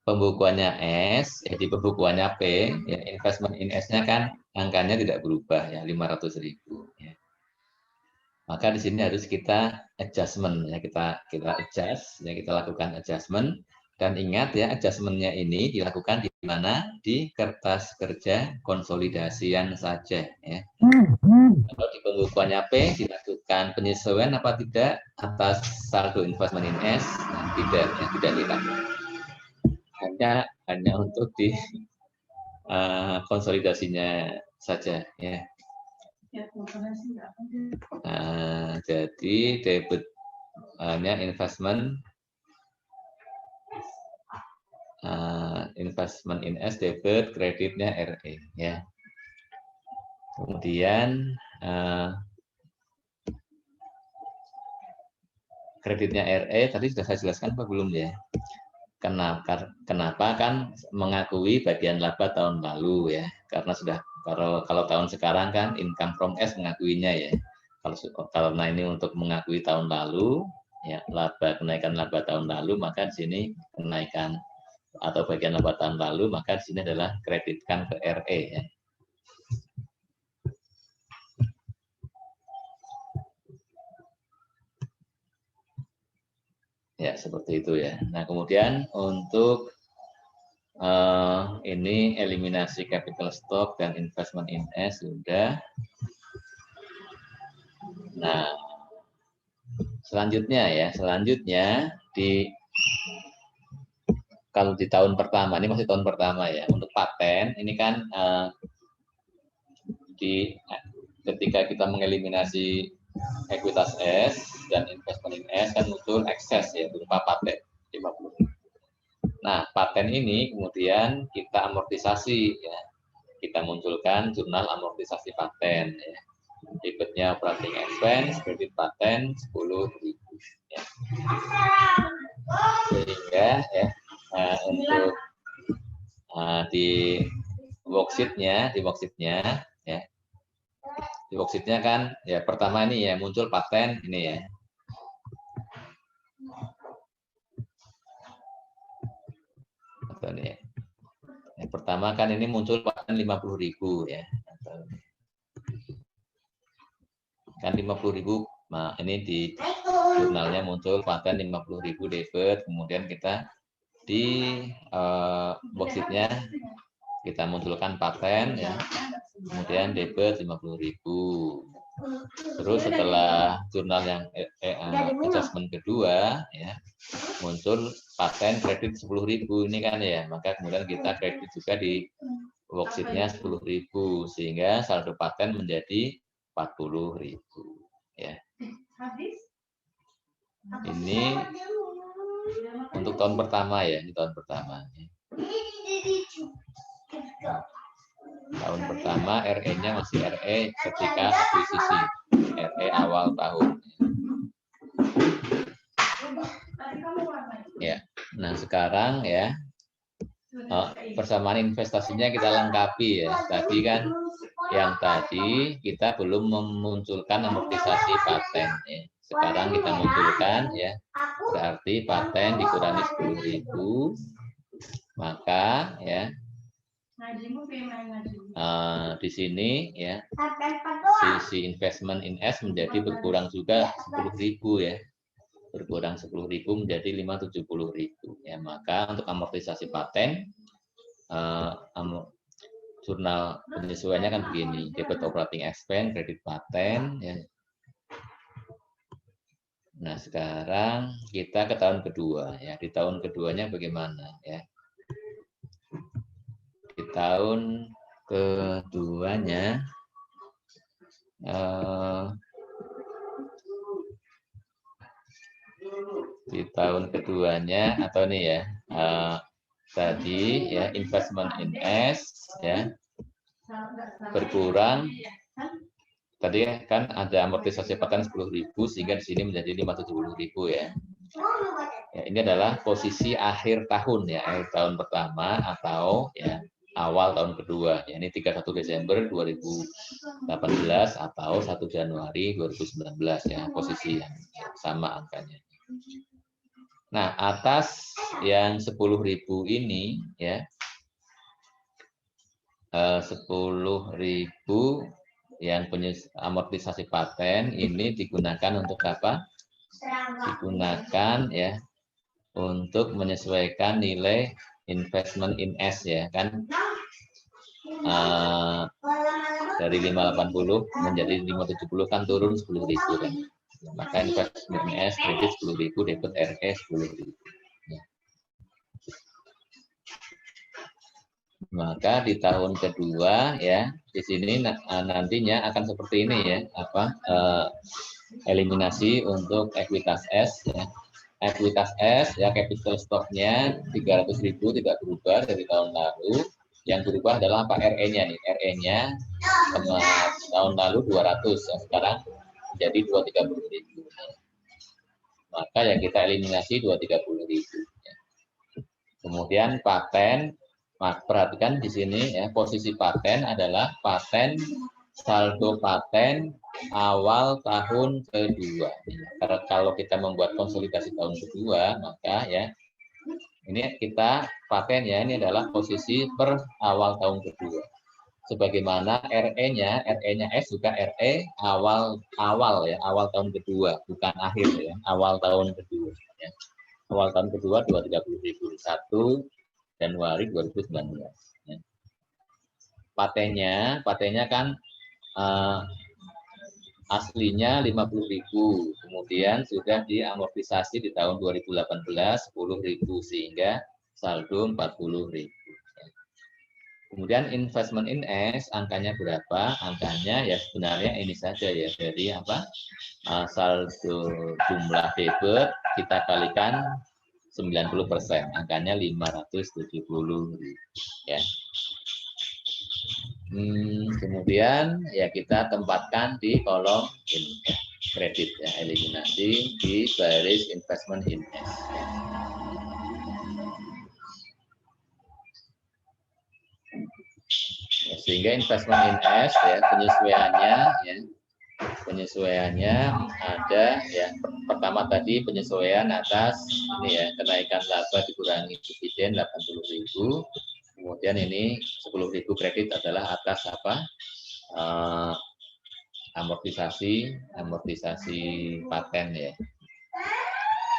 pembukuannya S, ya di pembukuannya P, ya investment in S-nya kan angkanya tidak berubah ya 500.000. Ya. Maka di sini harus kita adjustment ya kita adjust ya kita lakukan adjustment dan ingat ya adjustmentnya ini dilakukan di mana di kertas kerja konsolidasian saja ya. Kalau di pembukuannya P dilakukan penyesuaian apa tidak atas saldo investment in S tidak ya tidak dilakukan hanya untuk di konsolidasinya saja ya. Jadi debit hanya investment in S debit kreditnya RE ya. Kemudian kreditnya RE tadi sudah saya jelaskan apa belum ya? Kenapa kan mengakui bagian laba tahun lalu ya? Karena sudah kalau tahun sekarang kan income from S mengakuinya ya. Karena ini untuk mengakui tahun lalu ya kenaikan laba tahun lalu maka di sini kenaikan atau bagian laba tahun lalu maka di sini adalah kreditkan ke RE ya. Ya, seperti itu ya. Nah, kemudian untuk ini eliminasi capital stock dan investment in S sudah. Nah, selanjutnya kalau di tahun pertama, ini masih tahun pertama ya, untuk paten ini kan ketika kita mengeliminasi ekuitas S dan investment in S kan muncul ekses ya berupa paten 50. Nah, paten ini kemudian kita amortisasi ya. Kita munculkan jurnal amortisasi paten ya. Debitnya operating expense, kredit paten 10.000 ya. Sehingga ya untuk di worksheetnya ya, di worksheetnya kan ya pertama ini ya muncul paten ini ya. Atau nih, yang pertama kan ini muncul paten 50.000 ya. Kan 50.000, nah ini di jurnalnya muncul paten 50.000 debit, kemudian kita di worksheetnya kita munculkan paten ya, kemudian debit 50.000. Terus setelah jurnal yang adjustment kedua ya muncul paten kredit 10.000 ini kan ya, maka kemudian kita kredit juga di worksheetnya 10.000 sehingga saldo paten menjadi 40.000 ya. Ini untuk tahun pertama ya, ini tahun pertama. Tahun pertama RE-nya masih RE ketika akuisisi, RE awal tahun. Ya, nah sekarang ya persamaan investasinya kita lengkapi ya. Tadi kan yang tadi kita belum memunculkan amortisasi paten. Ya. Sekarang kita munculkan ya, berarti paten dikurangi 10.000, maka ya di sini ya sisi investment in S menjadi berkurang juga 10.000 ya, berkurang 10.000 menjadi 570.000 ya. Maka untuk amortisasi paten jurnal penyesuaiannya kan begini, debit operating expense, kredit paten ya. Nah sekarang kita ke tahun kedua ya, di tahun keduanya bagaimana ya. Di tahun keduanya atau nih ya tadi ya investment in S ya berkurang. Tadi kan ada amortisasi paten 10.000 sehingga di sini menjadi 570.000 ya. Ya, ini adalah posisi akhir tahun ya, akhir tahun pertama atau ya awal tahun kedua. Ya, ini 31 Desember 2018 atau 1 Januari 2019 ya, posisi yang sama angkanya. Nah, atas yang 10.000 ini ya 10.000 yang amortisasi paten ini digunakan untuk apa? Digunakan ya untuk menyesuaikan nilai investment in S ya kan, dari 580 menjadi 570 kan turun 10.000 kan. Maka investment in S kredit 10.000, debit RE 10.000 ya. Maka di tahun kedua ya di sini nantinya akan seperti ini ya, eliminasi untuk ekuitas S ya. Ekuitas S ya, capital stock-nya 300.000 tidak berubah dari tahun lalu. Yang berubah adalah apa? RE-nya nih. RE-nya tahun lalu 200 ya, sekarang menjadi 230.000. Maka yang kita eliminasi 230.000 ya. Kemudian paten, perhatikan di sini ya, posisi paten adalah paten saldo paten awal tahun kedua. Karena kalau kita membuat konsolidasi tahun kedua, maka ya ini kita paten ya, ini adalah posisi per awal tahun kedua. Sebagaimana RE-nya S juga RE awal ya, awal tahun kedua, bukan akhir ya, awal tahun kedua. Ya. Awal tahun kedua 230.000, 1 Januari 2019. Ya. Patennya kan aslinya 50.000, kemudian sudah diamortisasi di tahun 2018 10.000 sehingga saldo 40.000. Kemudian investment in S angkanya berapa? Angkanya ya sebenarnya ini saja ya, jadi apa? Saldo jumlah debit kita kalikan 90%, angkanya 570.000 ya. Kemudian ya kita tempatkan di kolom ini kredit ya, eliminasi di baris investment in S. Ya, sehingga investment in S ya penyesuaiannya ada ya, pertama tadi penyesuaian atas ini ya, kenaikan laba dikurangi dividen 80.000. Kemudian ini 10.000 kredit adalah atas apa? Amortisasi paten ya.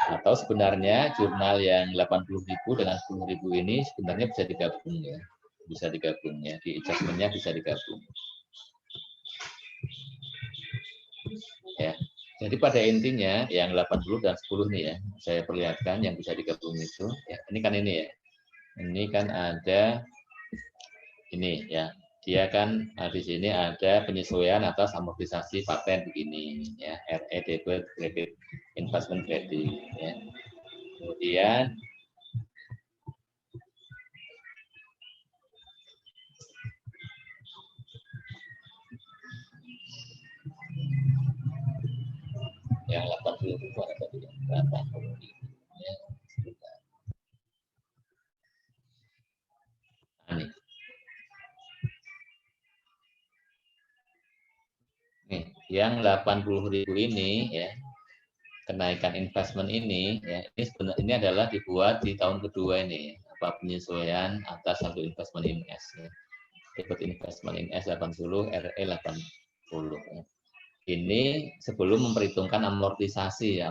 Atau sebenarnya jurnal yang 80.000 dengan 10.000 ini sebenarnya bisa digabung ya. Bisa digabung ya, di adjustment-nya bisa digabung. Ya. Jadi pada intinya yang 80 dan 10 nih ya, saya perlihatkan yang bisa digabung itu. Ya, ini kan ini ya. Ini kan ada ini ya. Dia kan di sini ada penyesuaian atas amortisasi paten begini ya, RE debit credit investment credit ya. Kemudian yang 80 itu ada tadi berapa? Ya, ini. Nih, yang 80.000 ini ya, kenaikan investment ini ya, ini sebenarnya ini adalah dibuat di tahun kedua ini, apa penyesuaian atas saldo investment in S ya. Debit investment in S 80, RE 80 ya. Ini sebelum memperhitungkan amortisasi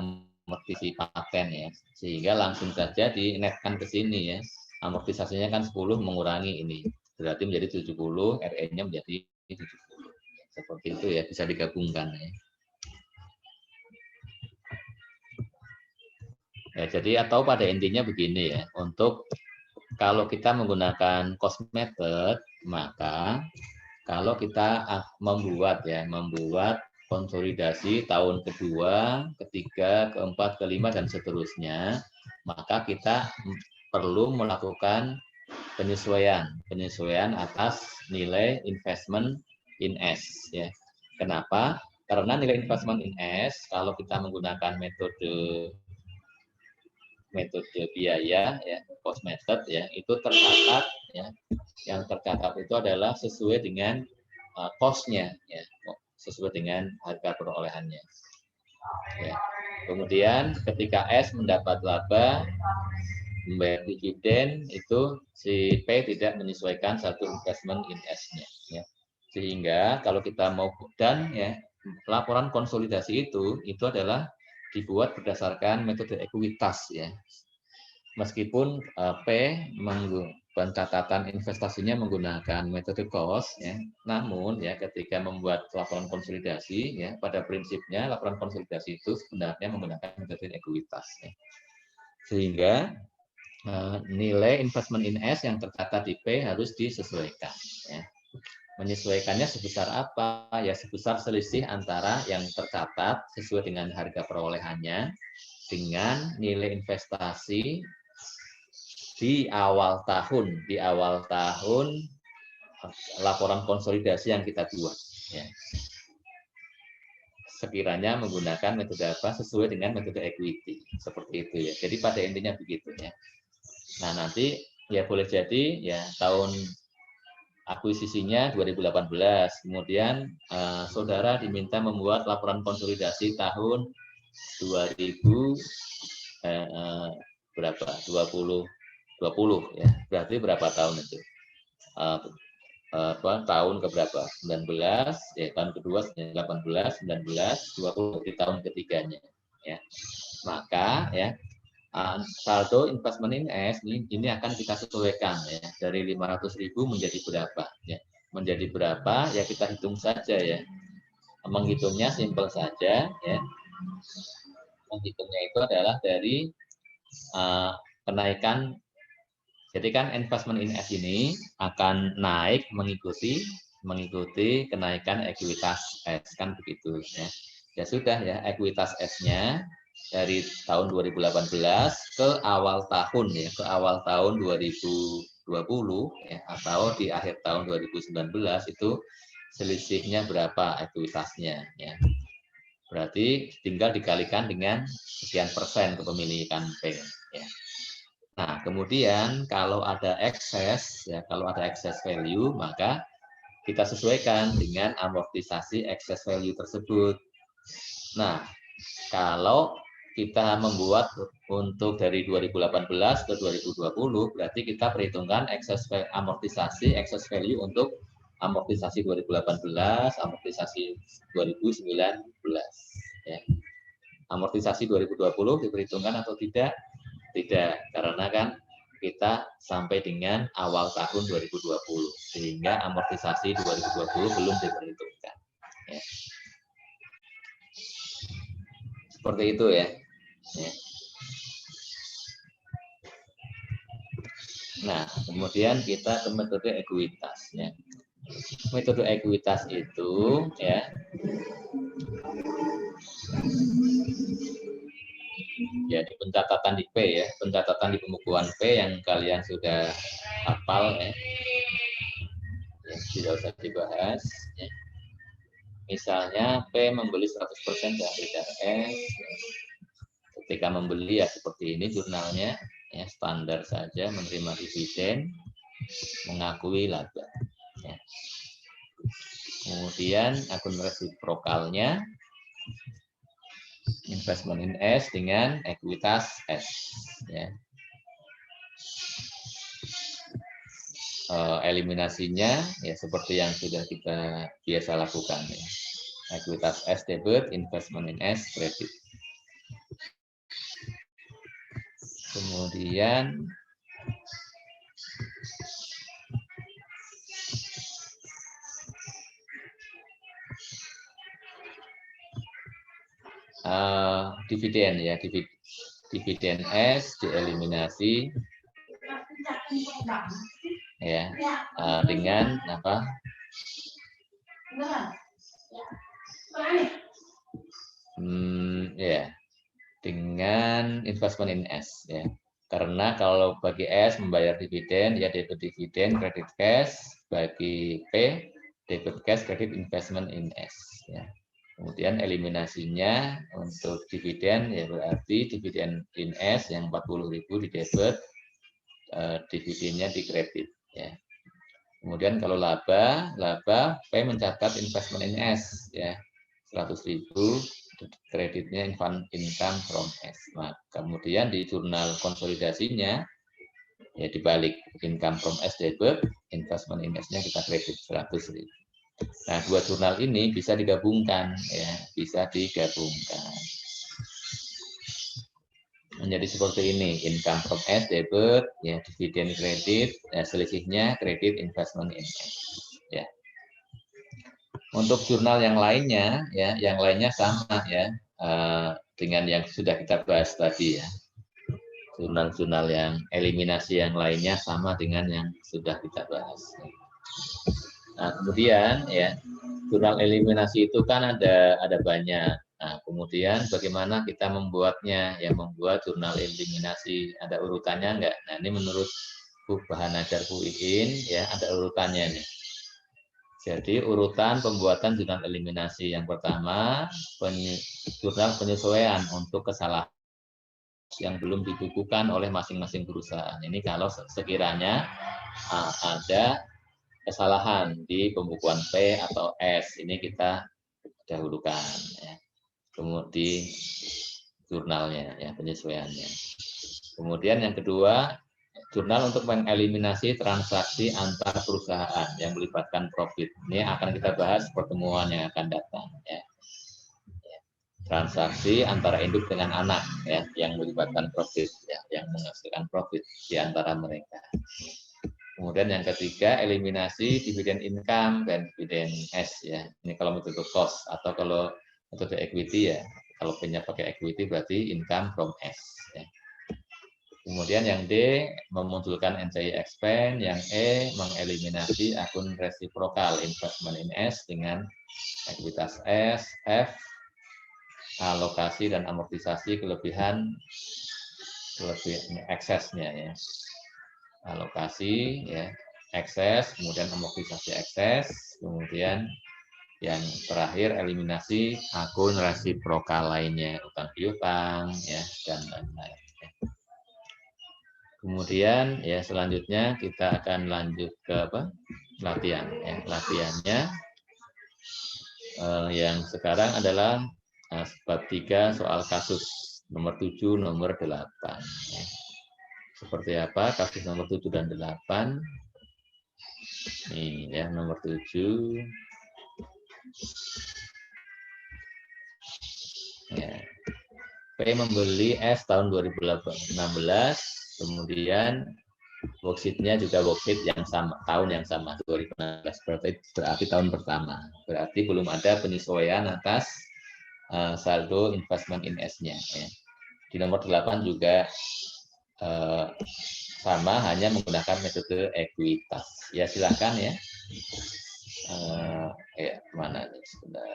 paten ya, sehingga langsung saja dinetkan ke sini ya. Amortisasinya kan 10 mengurangi ini, berarti menjadi 70, RE-nya menjadi 70. Seperti itu ya, bisa digabungkan ya. Ya, jadi atau pada intinya begini ya, untuk kalau kita menggunakan cost method, maka kalau kita membuat konsolidasi tahun kedua, ketiga, keempat, kelima dan seterusnya, maka kita perlu melakukan penyesuaian atas nilai investment in S ya. Kenapa? Karena nilai investment in S kalau kita menggunakan metode biaya ya, cost method ya, itu tercatat ya. Yang tercatat itu adalah sesuai dengan cost-nya ya, sesuai dengan harga perolehannya. Ya. Kemudian ketika S mendapat laba, membayar dividen, itu si P tidak menyesuaikan satu investment in S-nya ya. Sehingga kalau kita mau dan ya, laporan konsolidasi itu adalah dibuat berdasarkan metode ekuitas ya. Meskipun P pencatatan investasinya menggunakan metode cost ya, namun ya ketika membuat laporan konsolidasi ya, pada prinsipnya laporan konsolidasi itu sebenarnya menggunakan metode ekuitas ya. Sehingga nilai investment in S yang tercatat di P harus disesuaikan ya. Menyesuaikannya sebesar apa? Ya sebesar selisih antara yang tercatat sesuai dengan harga perolehannya dengan nilai investasi di awal tahun laporan konsolidasi yang kita buat ya. Sekiranya menggunakan metode apa sesuai dengan metode equity seperti itu ya. Jadi pada intinya begitu ya. Nah, nanti ya boleh jadi ya tahun akuisisinya 2018, kemudian saudara diminta membuat laporan konsolidasi tahun 2000 berapa? 20 ya. Berarti berapa tahun itu? Tahun keberapa? 19, ya tahun kedua 18, 19, 20 di tahun ketiganya ya. Maka ya saldo investment in S ini akan kita sesuaikan ya, dari 500.000 menjadi berapa ya. Menjadi berapa ya kita hitung saja ya. Menghitungnya simpel saja ya. Menghitungnya itu adalah dari kenaikan. Jadi kan investment in S ini akan naik mengikuti kenaikan ekuitas S kan begitu ya. Ya sudah ya, ekuitas S-nya dari tahun 2018 ke awal tahun ya, ke awal tahun 2020 ya, atau di akhir tahun 2019 itu selisihnya berapa ekuitasnya ya. Berarti tinggal dikalikan dengan sekian persen kepemilikan P ya. Nah, kemudian kalau ada excess ya, kalau ada excess value maka kita sesuaikan dengan amortisasi excess value tersebut. Nah, kalau kita membuat untuk dari 2018 ke 2020, berarti kita perhitungkan amortisasi excess value untuk amortisasi 2018, amortisasi 2019. Ya. Amortisasi 2020 diperhitungkan atau tidak? Tidak, karena kan kita sampai dengan awal tahun 2020, sehingga amortisasi 2020 belum diperhitungkan. Ya. Seperti itu ya. Ya. Nah, kemudian kita ke metode ekuitas. Ya. Metode ekuitas itu ya di pencatatan di P ya, pencatatan di pembukuan P yang kalian sudah hafal ya, tidak usah dibahas. Ya. Misalnya P membeli 100% dari BDRS, ketika membeli ya seperti ini jurnalnya, ya standar saja, menerima dividen, mengakui laba. Ya. Kemudian akun resiprokalnya, investment in S dengan ekuitas S. Ya. Eliminasinya ya seperti yang sudah kita biasa lakukan ya. Ekuitas S debit, investment in S kredit. Kemudian dividen ya, dividen S dieliminasi ya dengan apa? Ya, dengan investment in S ya. Karena kalau bagi S membayar dividen ya debit dividen, kredit cash, bagi P debit cash, kredit investment in S ya. Kemudian eliminasinya untuk dividen ya berarti dividen in S yang 40.000 di debit, dividennya di kredit ya. Kemudian kalau laba P mencatat investment in S ya 100.000, kreditnya income from S. Nah, kemudian di jurnal konsolidasinya ya dibalik, income from S debit, investment in S-nya kita kredit 100.000. Nah, dua jurnal ini bisa digabungkan ya, bisa digabungkan. Menjadi seperti ini, income from S debit ya, dividen kredit, ya, selisihnya kredit investment in S ya. Untuk jurnal yang lainnya ya, yang lainnya sama ya dengan yang sudah kita bahas tadi ya. Jurnal-jurnal yang eliminasi yang lainnya sama dengan yang sudah kita bahas. Nah, kemudian ya jurnal eliminasi itu kan ada banyak. Nah, kemudian bagaimana kita membuatnya? Ya membuat jurnal eliminasi ada urutannya enggak? Nah, ini menurut Bu Bahanadar UIN ya ada urutannya nih. Jadi urutan pembuatan jurnal eliminasi yang pertama jurnal penyesuaian untuk kesalahan yang belum dibukukan oleh masing-masing perusahaan. Ini kalau sekiranya ada kesalahan di pembukuan P atau S, ini kita dahulukan ya. Kemudian jurnalnya ya, penyesuaiannya. Kemudian yang kedua, jurnal untuk mengeliminasi transaksi antar perusahaan yang melibatkan profit. Ini akan kita bahas pertemuan yang akan datang ya. Transaksi antara induk dengan anak ya, yang melibatkan profit ya, yang menghasilkan profit di antara mereka. Kemudian yang ketiga, eliminasi dividen income dan dividen S ya. Ini kalau metode cost, atau kalau metode equity ya. Kalau punya pakai equity berarti income from S ya. Kemudian yang D memunculkan NCI expand, yang E mengeliminasi akun resiprokal investment in S dengan ekuitas S, F alokasi dan amortisasi kelebihan eksesnya ya. alokasi, ya, ekses, kemudian amortisasi ekses, kemudian yang terakhir eliminasi akun resiprokal lainnya, utang piutang, ya, dan lain-lain. Kemudian ya selanjutnya kita akan lanjut ke apa? Latihan. Ya, latihannya yang sekarang adalah bab 3 soal kasus nomor 7, nomor 8. Ya. Seperti apa kasus nomor 7 dan 8? Ini ya nomor 7. Ya. P membeli S tahun 2016, kemudian worksheet-nya juga worksheet yang sama, tahun yang sama, 2016, berarti tahun pertama. Berarti belum ada penyesuaian atas saldo investment in S-nya. Ya. Di nomor 8 juga sama, hanya menggunakan metode ekuitas. Ya silakan ya. Ya mana nih sebentar.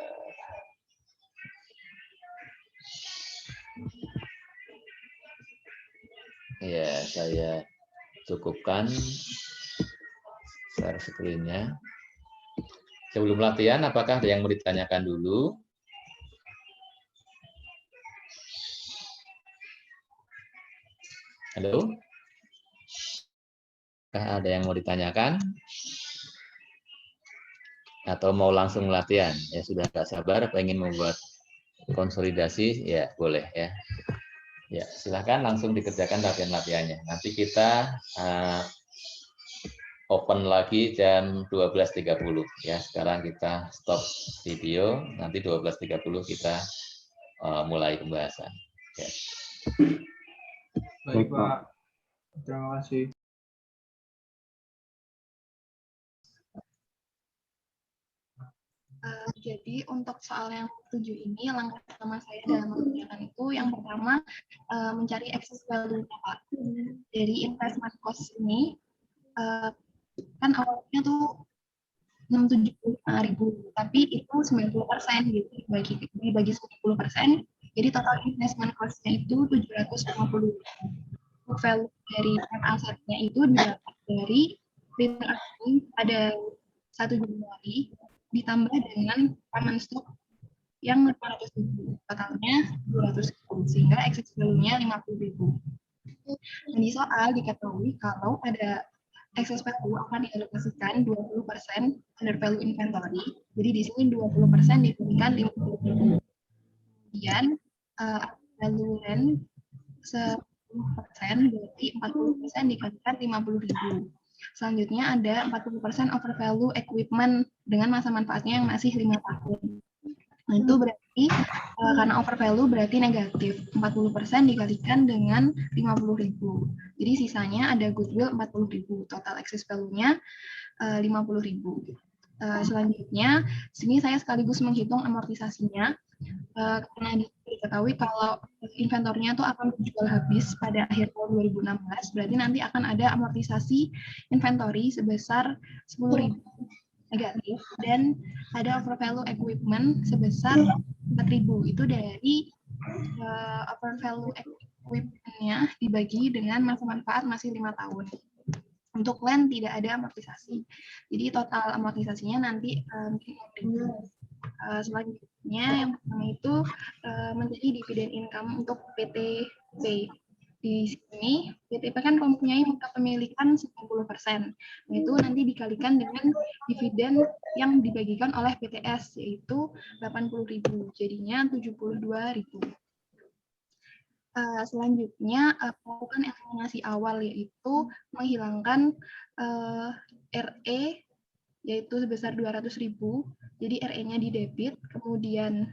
Ya saya cukupkan share screen-nya. Sebelum latihan, apakah ada yang mau ditanyakan dulu? Halo? Apakah ada yang mau ditanyakan? Atau mau langsung latihan? Ya sudah gak sabar, pengen membuat konsolidasi, ya boleh ya. Ya silahkan langsung dikerjakan latihan-latihannya. Nanti kita open lagi jam 12.30 ya. Sekarang kita stop video, nanti 12.30 kita mulai pembahasan. Ya.
Baik Pak, terima kasih.
Jadi untuk soal yang 7 ini, langkah pertama saya dalam mengerjakan itu yang pertama mencari excess value Pak. Dari investment cost ini kan awalnya tuh 675.000, tapi itu 90% gitu dibagi 10%, jadi total investment cost-nya itu 750. Value dari asetnya itu didapat dari return earning pada 1 Januari ditambah dengan common stock yang 500.000, totalnya 200.000, sehingga excess value-nya 50.000. Dan di soal diketahui kalau ada excess value akan dialokasikan 20% under value inventory. Jadi di sini 20% diberikan 50.000. Kemudian value land 10% berarti 40% dikalikan 50.000. Selanjutnya ada 40% over value equipment dengan masa manfaatnya yang masih 5 tahun. Nah, itu berarti karena over value berarti negatif. 40% dikalikan dengan 50.000. Jadi sisanya ada goodwill 40.000. Total excess value-nya 50.000. Selanjutnya, sini saya sekaligus menghitung amortisasinya. Karena diketahui kalau inventornya itu akan dijual habis pada akhir tahun 2016, berarti nanti akan ada amortisasi inventory sebesar 10.000 negatif, dan ada over value equipment sebesar 4.000. Itu dari over value equipment-nya dibagi dengan masa manfaat masih 5 tahun. Untuk land tidak ada amortisasi. Jadi total amortisasinya nanti selanjutnya yang pertama itu menjadi dividen income untuk PTP. Di sini PTP kan mempunyai kepemilikan 90%. Nah, itu nanti dikalikan dengan dividen yang dibagikan oleh PTS, yaitu 80.000, jadinya 72.000. Selanjutnya melakukan eliminasi awal, yaitu menghilangkan RE, yaitu sebesar 200.000. Jadi RE-nya di debit, kemudian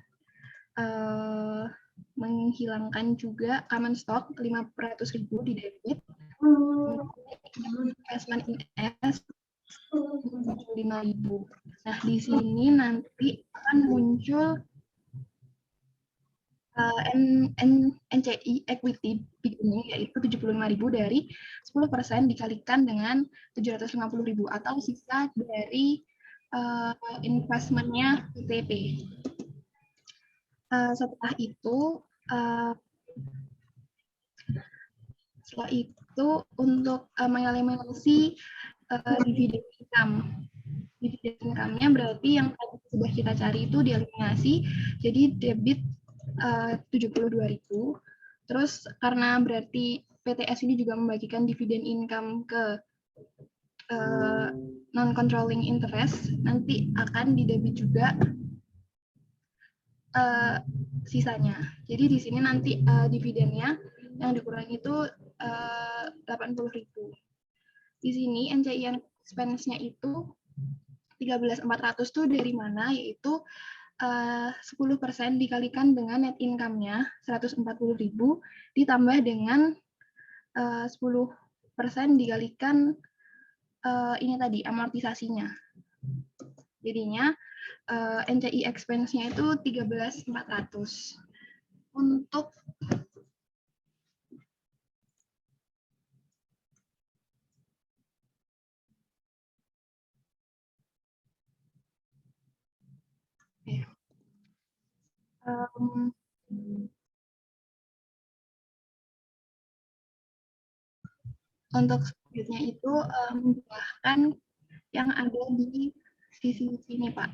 menghilangkan juga common stock 500.000 di debit, investment in S 75.000. Nah, di sini nanti akan muncul NCI equity beginning, yaitu 75.000 dari 10% dikalikan dengan 750.000 atau sisa dari investmentnya PTP. Setelah itu itu untuk mengeliminasi dividen income. Dividen income-nya berarti yang sudah kita cari itu dieliminasi, jadi debit 72.000. Terus karena berarti PTS ini juga membagikan dividen income ke non-controlling interest, nanti akan didebit juga sisanya. Jadi di sini nanti dividennya yang dikurangi itu 80.000. Di sini NCI expense-nya itu 13.400 tuh dari mana? Yaitu 10% dikalikan dengan net income-nya 140.000 ditambah dengan 10% dikalikan ini tadi amortisasinya. Jadinya NCI expense-nya itu 13.400. Untuk untuk selanjutnya itu menjumlahkan yang ada di sisi sini, Pak.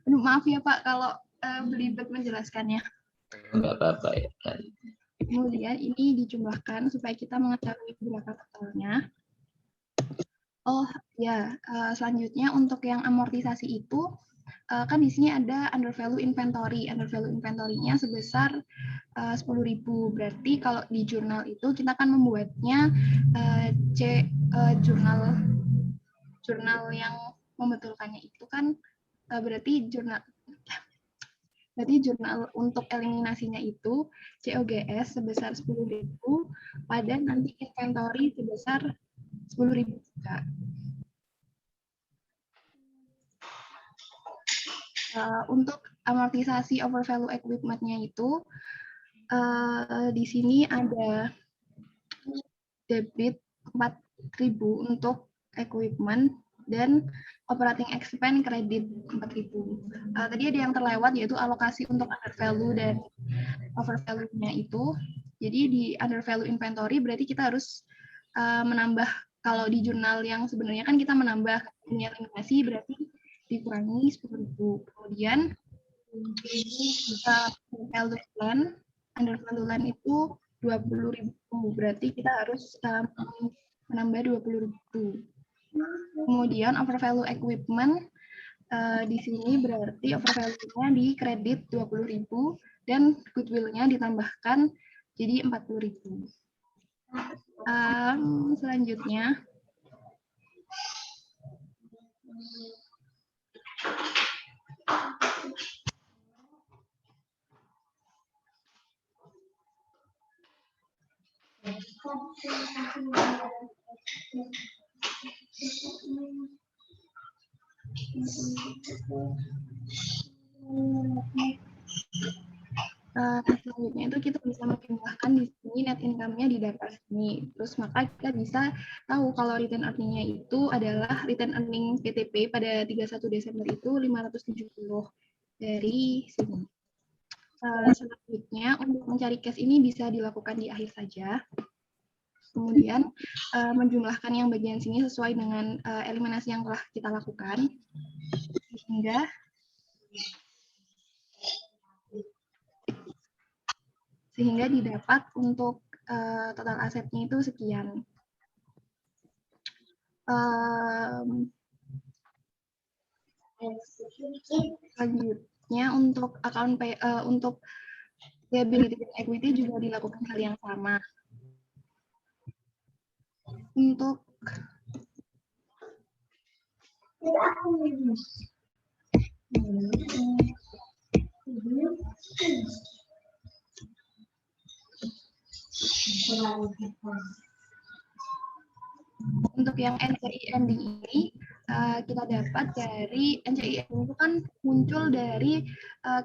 Aduh, maaf ya Pak kalau belibet menjelaskannya.
Enggak apa-apa ya.
Kemudian ini dijumlahkan supaya kita mengetahui berapa totalnya. Oh ya, selanjutnya untuk yang amortisasi itu kan di sini ada under value inventory. Under value inventory-nya sebesar 10.000. Berarti kalau di jurnal itu kita akan membuatnya jurnal yang membetulkannya itu kan berarti jurnal untuk eliminasinya itu COGS sebesar 10.000 pada nanti inventory sebesar 10.000 juga. Untuk amortisasi overvalue equipment-nya itu di sini ada debit 4.000 untuk equipment dan operating expense kredit 4.000. Tadi ada yang terlewat yaitu alokasi untuk undervalue dan overvalue-nya itu. Jadi di undervalue inventory berarti kita harus menambah, kalau di jurnal yang sebenarnya kan kita menambah eliminasi berarti dikurangi 10.000. Kemudian undervalue land, undervalue land itu 20.000, berarti kita harus menambah 20.000. Kemudian overvalue equipment di sini berarti overvalue-nya di kredit 20.000 dan goodwill-nya ditambahkan jadi 40.000. Selanjutnya selanjutnya itu kita bisa menjumlahkan di sini net income-nya di data sini. Terus maka kita bisa tahu kalau return earning-nya itu adalah return earning PTP pada 31 Desember itu 570 dari sini. Selanjutnya untuk mencari cash ini bisa dilakukan di akhir saja. Kemudian menjumlahkan yang bagian sini sesuai dengan eliminasi yang telah kita lakukan. Sehingga didapat untuk total asetnya itu sekian. Selanjutnya untuk untuk liability dan equity juga dilakukan hal yang sama. Untuk yang NCI ending ini kita dapat dari NCI ending itu kan muncul dari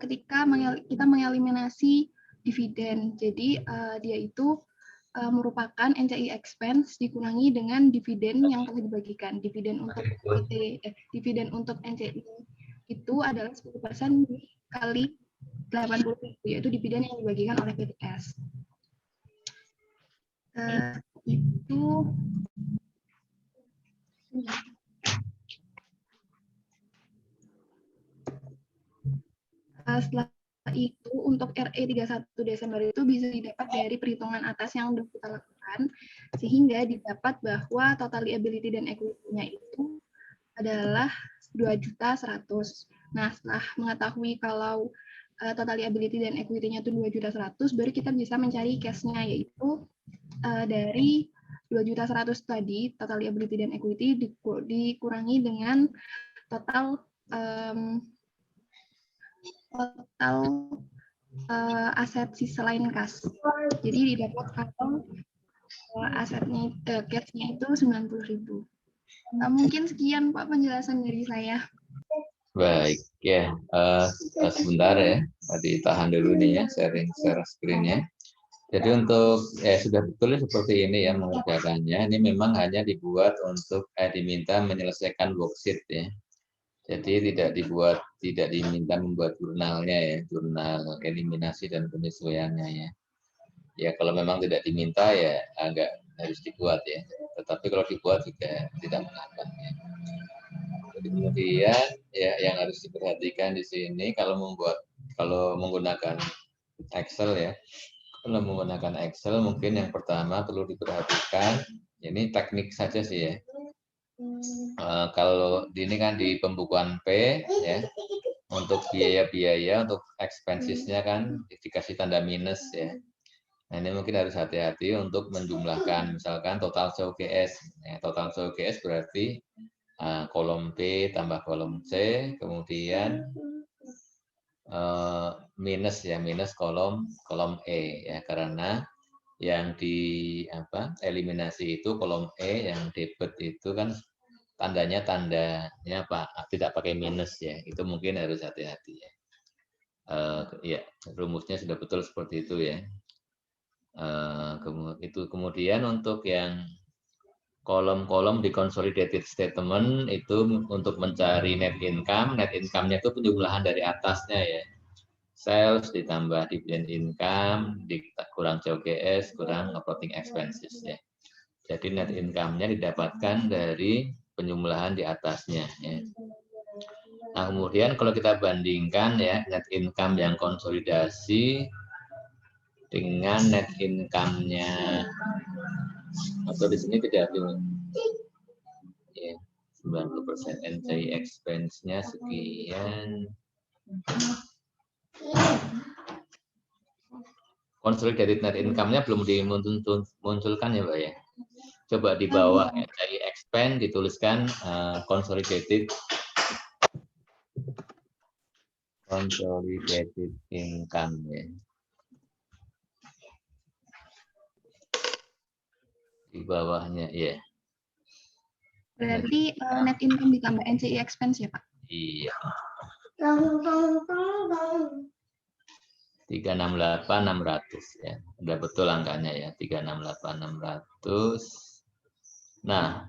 ketika kita mengeliminasi dividen. Jadi dia itu merupakan NCI expense dikurangi dengan dividen yang telah dibagikan. Dividen untuk dividen untuk NCI itu adalah 10% dikali 80.000, yaitu dividen yang dibagikan oleh PTS. itu setelah itu untuk RE 31 Desember itu bisa didapat dari perhitungan atas yang sudah kita lakukan, sehingga didapat bahwa total liability dan equity-nya itu adalah 2.100.000. Nah, setelah mengetahui kalau total liability dan equity-nya itu 2.100.000, baru kita bisa mencari cash-nya, yaitu dari 2.100.000 tadi, total liability dan equity dikurangi dengan total aset sisa lain kas. Jadi didapat kalau asetnya cash-nya itu 90.000. Nah, mungkin sekian Pak penjelasan dari saya.
Baik ya, sebentar ya, ditahan dulu nih ya, sharing share screen-nya. Jadi untuk sudah betul seperti ini ya mengerjakannya. Ini memang hanya dibuat untuk diminta menyelesaikan worksheet ya. Jadi tidak diminta membuat jurnalnya ya, jurnal eliminasi dan penyesuaiannya ya. Ya kalau memang tidak diminta ya agak harus dibuat ya. Tetapi kalau dibuat juga tidak mengapa ya. Jadi kemudian ya yang harus diperhatikan di sini kalau menggunakan Excel ya. Kalau menggunakan Excel mungkin yang pertama perlu diperhatikan ini teknik saja sih ya. Kalau ini kan di pembukuan P ya untuk biaya-biaya untuk expenses-nya kan dikasih tanda minus ya. Nah ini mungkin harus hati-hati untuk menjumlahkan misalkan total COGS. Ya, total COGS berarti kolom P tambah kolom C kemudian minus ya minus kolom E ya karena yang eliminasi itu kolom E yang debit itu kan tandanya tidak pakai minus ya itu mungkin harus hati-hati ya. Ya rumusnya sudah betul seperti itu ya. Kemudian untuk yang kolom-kolom di consolidated statement itu untuk mencari net income-nya itu penjumlahan dari atasnya ya. Sales ditambah dividend income, kurang COGS, kurang operating expenses ya. Jadi net income-nya didapatkan dari penjumlahan di atasnya ya. Nah, kemudian kalau kita bandingkan ya net income yang konsolidasi dengan net income-nya atau di sini tidak ada ya 90% NCI expense-nya sekian. Consolidated net income-nya belum dimunculkan ya Pak ya. Coba di bawah NCI expense dituliskan consolidated income ya. Di bawahnya ya.
Berarti net income ditambah NCI expense ya Pak?
Iya. 368.600 ya. Udah betul angkanya ya, 368.600. Nah,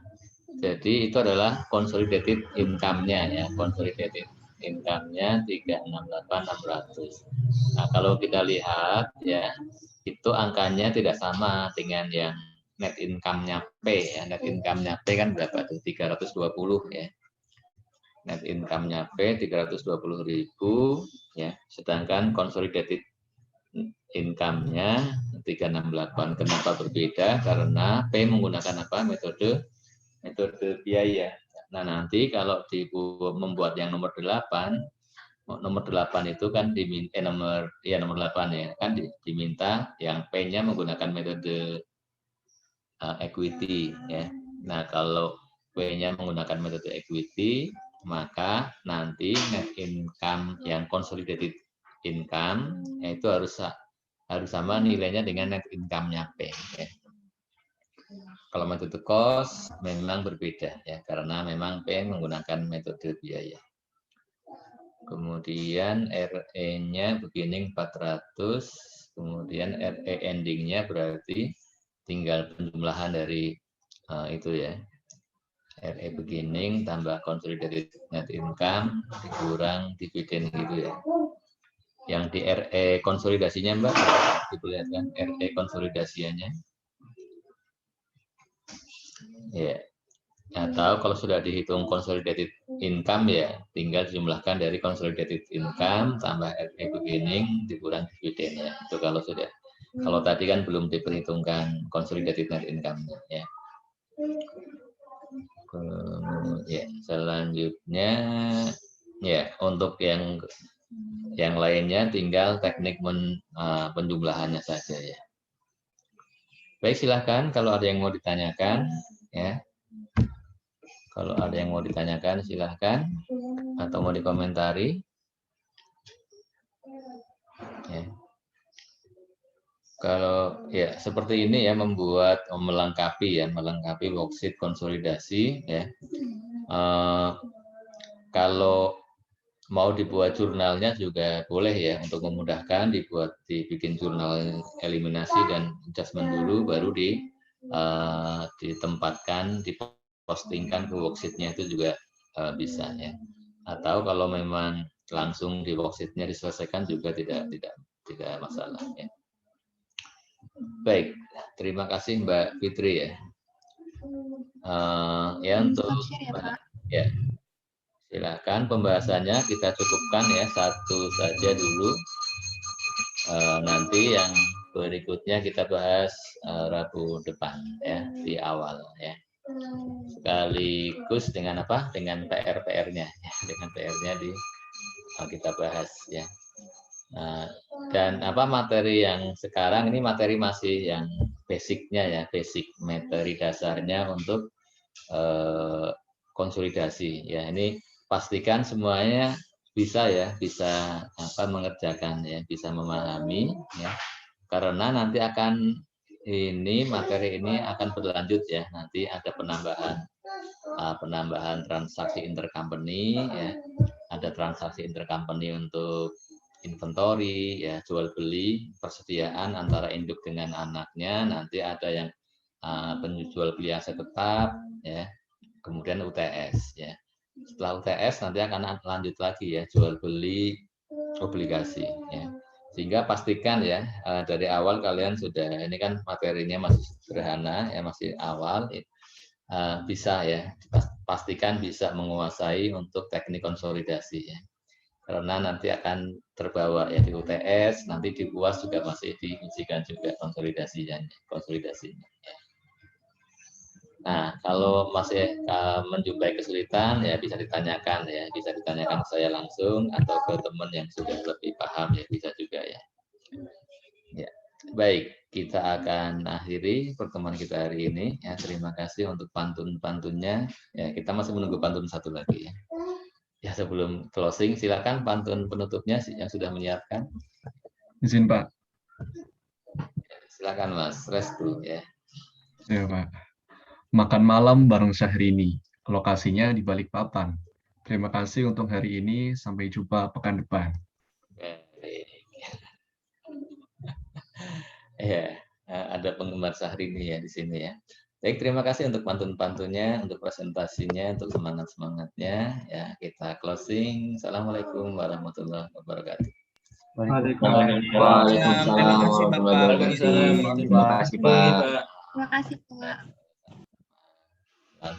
jadi itu adalah consolidated income-nya ya, consolidated income-nya 368.600. Nah, kalau kita lihat ya, itu angkanya tidak sama dengan yang net income-nya P ya. Net income-nya P kan berapa tuh? 320 ya. Net income-nya P 320.000 ya, sedangkan consolidated income-nya 368. Kenapa berbeda? Karena P menggunakan apa? Metode biaya. Nah, nanti kalau membuat yang nomor 8 itu kan nomor 8 ya, kan diminta yang P-nya menggunakan metode equity ya. Nah, kalau P-nya menggunakan metode equity, maka nanti net income yang consolidated income itu harus sama nilainya dengan net income-nya P. Ya. Kalau metode cost memang berbeda ya karena memang P menggunakan metode biaya. Kemudian RE-nya beginning 400, kemudian RE ending-nya berarti tinggal penjumlahan dari itu ya. RE beginning tambah consolidated net income dikurang dividen gitu ya. Yang di RE konsolidasinya Mbak, diperlihatkan RE konsolidasinya. Ya. Atau kalau sudah dihitung consolidated income ya tinggal jumlahkan dari consolidated income tambah equity beginning dikurang dividen ya. Itu kalau sudah. Kalau tadi kan belum diperhitungkan consolidated net income-nya ya. Ya, selanjutnya ya untuk yang lainnya tinggal teknik penjumlahannya saja ya. Baik, silahkan kalau ada yang mau ditanyakan ya. Kalau ada yang mau ditanyakan silahkan atau mau dikomentari. Ya. Kalau ya seperti ini ya melengkapi worksheet konsolidasi ya. Kalau mau dibuat jurnalnya juga boleh ya untuk memudahkan dibikin jurnal eliminasi dan adjustment dulu baru ditempatkan dipostingkan ke worksheetnya itu juga bisa ya. Atau kalau memang langsung di worksheetnya diselesaikan juga tidak masalah ya. Baik, terima kasih Mbak Fitri ya. Ya untuk ya. Silakan pembahasannya kita cukupkan ya satu saja dulu. Nanti yang berikutnya kita bahas Rabu depan ya di awal ya. Sekaligus dengan apa? Dengan PR-nya ya. Dengan PR-nya kita bahas ya. Dan materi yang sekarang ini materi masih yang basicnya ya, basic materi dasarnya untuk konsolidasi ya. Ini pastikan semuanya bisa mengerjakan ya, bisa memahami ya. Karena nanti materi ini akan berlanjut ya. Nanti ada penambahan transaksi intercompany ya. Ada transaksi intercompany untuk inventory ya, jual beli, persediaan antara induk dengan anaknya. Nanti ada yang penjual beli aset tetap ya. Kemudian UTS ya. Setelah UTS nanti akan lanjut lagi ya jual beli obligasi ya. Sehingga pastikan ya dari awal kalian sudah, ini kan materinya masih sederhana ya, masih awal bisa ya, pastikan bisa menguasai untuk teknik konsolidasi ya. Karena nanti akan terbawa ya di UTS, nanti di UAS juga masih diujikan juga konsolidasinya ya. Nah, kalau masih menjumpai kesulitan ya bisa ditanyakan ke saya langsung atau ke teman yang sudah lebih paham ya, bisa juga ya. Ya, baik, kita akan akhiri pertemuan kita hari ini ya. Terima kasih untuk pantun-pantunnya. Ya, kita masih menunggu pantun satu lagi ya. Ya, sebelum closing silakan pantun penutupnya yang sudah menyiapkan.
Izin Pak.
Silakan Mas Restu ya.
Ya Pak. Makan malam bareng Syahrini, lokasinya di Balikpapan. Terima kasih untuk hari ini, sampai jumpa pekan depan.
Ya, ada penggemar Syahrini ya di sini ya. Baik, terima kasih untuk pantun-pantunnya, untuk presentasinya, untuk semangat-semangatnya. Ya, kita closing. Assalamualaikum warahmatullahi wabarakatuh.
Waalaikumsalam. Terima kasih Bapak.
Terima kasih Pak.
Terima kasih Pak.